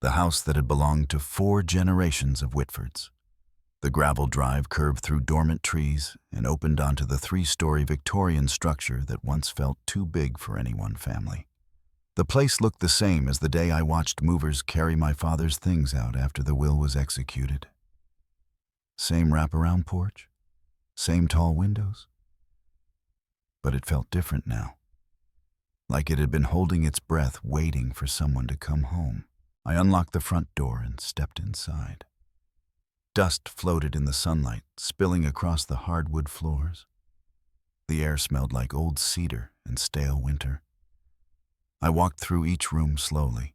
the house that had belonged to 4 generations of Whitfords. The gravel drive curved through dormant trees and opened onto the 3-story Victorian structure that once felt too big for any one family. The place looked the same as the day I watched movers carry my father's things out after the will was executed. Same wraparound porch, same tall windows. But it felt different now, like it had been holding its breath waiting for someone to come home. I unlocked the front door and stepped inside. Dust floated in the sunlight, spilling across the hardwood floors. The air smelled like old cedar and stale winter. I walked through each room slowly,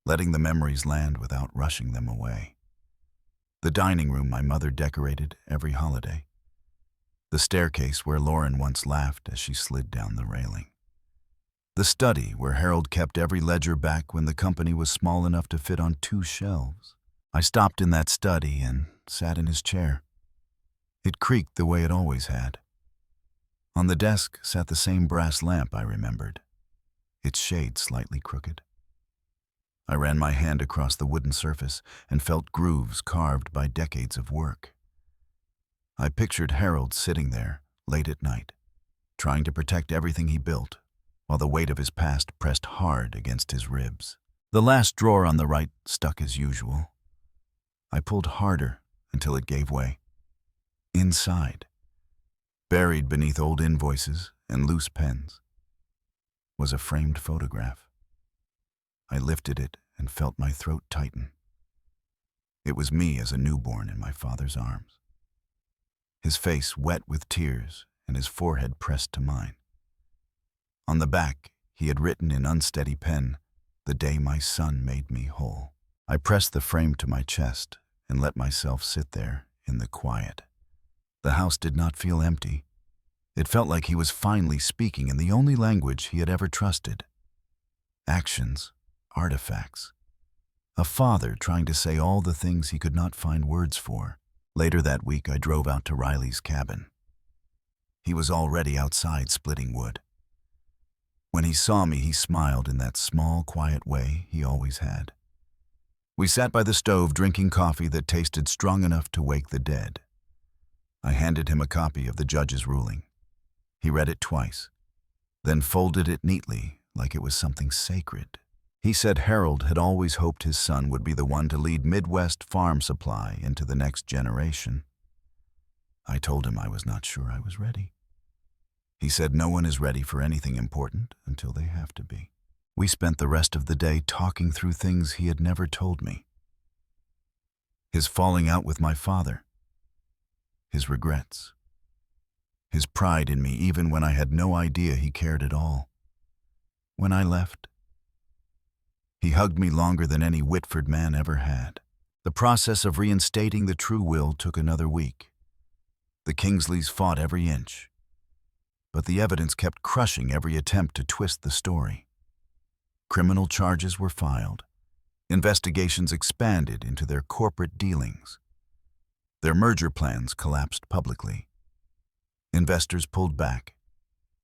letting the memories land without rushing them away. The dining room my mother decorated every holiday. The staircase where Lauren once laughed as she slid down the railing. The study where Harold kept every ledger back when the company was small enough to fit on 2 shelves. I stopped in that study and sat in his chair. It creaked the way it always had. On the desk sat the same brass lamp I remembered, its shade slightly crooked. I ran my hand across the wooden surface and felt grooves carved by decades of work. I pictured Harold sitting there, late at night, trying to protect everything he built, while the weight of his past pressed hard against his ribs. The last drawer on the right stuck as usual. I pulled harder until it gave way. Inside, buried beneath old invoices and loose pens, was a framed photograph. I lifted it and felt my throat tighten. It was me as a newborn in my father's arms. His face wet with tears and his forehead pressed to mine. On the back, he had written in unsteady pen, "The day my son made me whole." I pressed the frame to my chest and let myself sit there in the quiet. The house did not feel empty. It felt like he was finally speaking in the only language he had ever trusted. Actions, artifacts. A father trying to say all the things he could not find words for. Later that week, I drove out to Riley's cabin. He was already outside splitting wood. When he saw me, he smiled in that small, quiet way he always had. We sat by the stove drinking coffee that tasted strong enough to wake the dead. I handed him a copy of the judge's ruling. He read it twice, then folded it neatly like it was something sacred. He said Harold had always hoped his son would be the one to lead Midwest farm supply into the next generation. I told him I was not sure I was ready. He said no one is ready for anything important until they have to be. We spent the rest of the day talking through things he had never told me. His falling out with my father, his regrets, his pride in me even when I had no idea he cared at all. When I left, he hugged me longer than any Whitford man ever had. The process of reinstating the true will took another week. The Kingsleys fought every inch, but the evidence kept crushing every attempt to twist the story. Criminal charges were filed, Investigations expanded into their corporate dealings. Their merger plans collapsed publicly. Investors pulled back.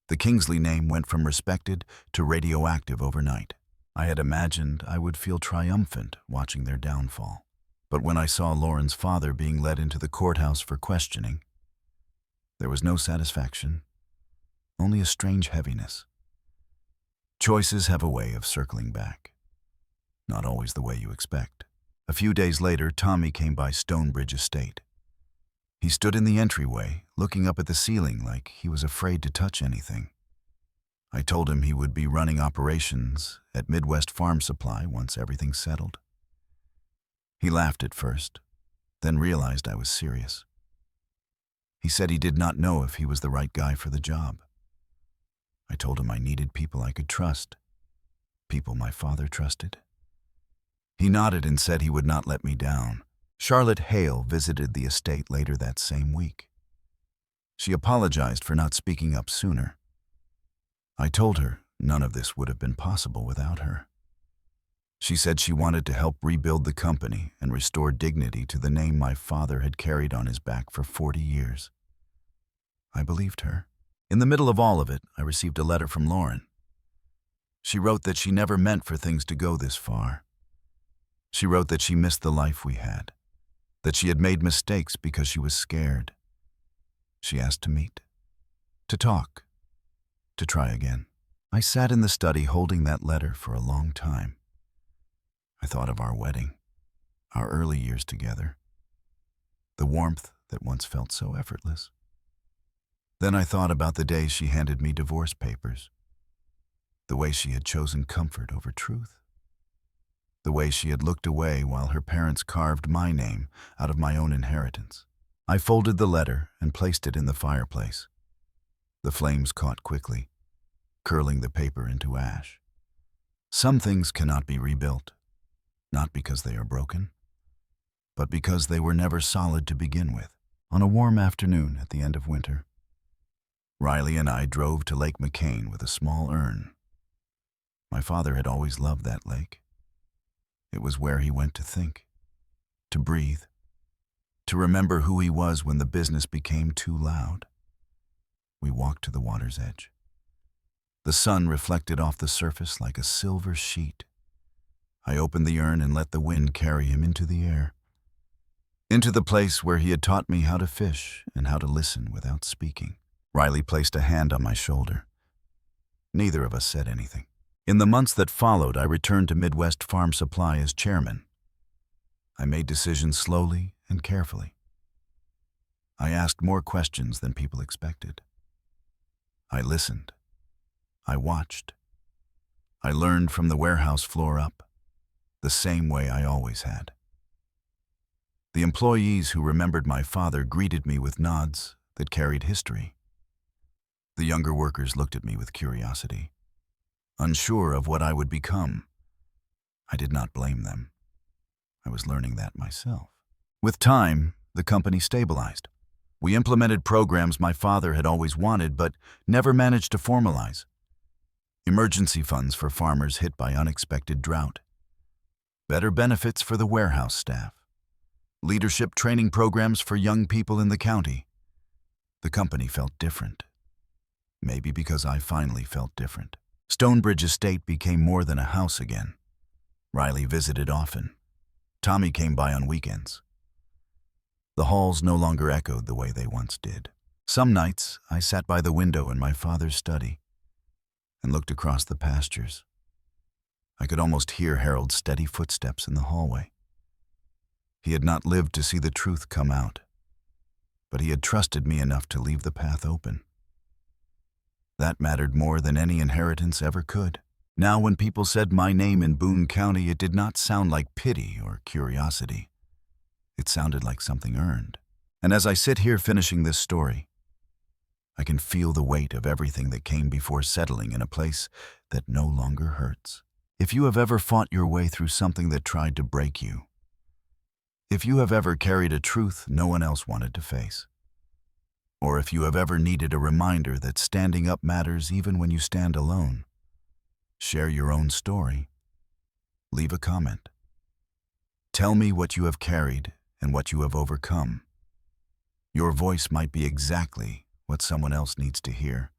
The Kingsley name went from respected to radioactive overnight. I had imagined I would feel triumphant watching their downfall. But when I saw Lauren's father being led into the courthouse for questioning, there was no satisfaction, only a strange heaviness. Choices have a way of circling back. Not always the way you expect. A few days later, Tommy came by Stonebridge Estate. He stood in the entryway, looking up at the ceiling like he was afraid to touch anything. I told him he would be running operations at Midwest Farm Supply once everything settled. He laughed at first, then realized I was serious. He said he did not know if he was the right guy for the job. I told him I needed people I could trust, people my father trusted. He nodded and said he would not let me down. Charlotte Hale visited the estate later that same week. She apologized for not speaking up sooner. I told her none of this would have been possible without her. She said she wanted to help rebuild the company and restore dignity to the name my father had carried on his back for 40 years. I believed her. In the middle of all of it, I received a letter from Lauren. She wrote that she never meant for things to go this far. She wrote that she missed the life we had, that she had made mistakes because she was scared. She asked to meet, to talk, to try again. I sat in the study holding that letter for a long time. I thought of our wedding, our early years together, the warmth that once felt so effortless. Then I thought about the day she handed me divorce papers, the way she had chosen comfort over truth, the way she had looked away while her parents carved my name out of my own inheritance. I folded the letter and placed it in the fireplace. The flames caught quickly, curling the paper into ash. Some things cannot be rebuilt, not because they are broken, but because they were never solid to begin with. On a warm afternoon at the end of winter, Riley and I drove to Lake McCain with a small urn. My father had always loved that lake. It was where he went to think, to breathe, to remember who he was when the business became too loud. We walked to the water's edge. The sun reflected off the surface like a silver sheet. I opened the urn and let the wind carry him into the air, into the place where he had taught me how to fish and how to listen without speaking. Riley placed a hand on my shoulder. Neither of us said anything. In the months that followed, I returned to Midwest Farm Supply as chairman. I made decisions slowly and carefully. I asked more questions than people expected. I listened. I watched. I learned from the warehouse floor up, the same way I always had. The employees who remembered my father greeted me with nods that carried history. The younger workers looked at me with curiosity, unsure of what I would become. I did not blame them. I was learning that myself. With time, the company stabilized. We implemented programs my father had always wanted but never managed to formalize. Emergency funds for farmers hit by unexpected drought. Better benefits for the warehouse staff. Leadership training programs for young people in the county. The company felt different. Maybe because I finally felt different. Stonebridge Estate became more than a house again. Riley visited often. Tommy came by on weekends. The halls no longer echoed the way they once did. Some nights, I sat by the window in my father's study and looked across the pastures. I could almost hear Harold's steady footsteps in the hallway. He had not lived to see the truth come out, but he had trusted me enough to leave the path open. That mattered more than any inheritance ever could. Now when people said my name in Boone County, it did not sound like pity or curiosity. It sounded like something earned. And as I sit here finishing this story, I can feel the weight of everything that came before settling in a place that no longer hurts. If you have ever fought your way through something that tried to break you, if you have ever carried a truth no one else wanted to face, or if you have ever needed a reminder that standing up matters even when you stand alone, share your own story. Leave a comment. Tell me what you have carried and what you have overcome. Your voice might be exactly what someone else needs to hear.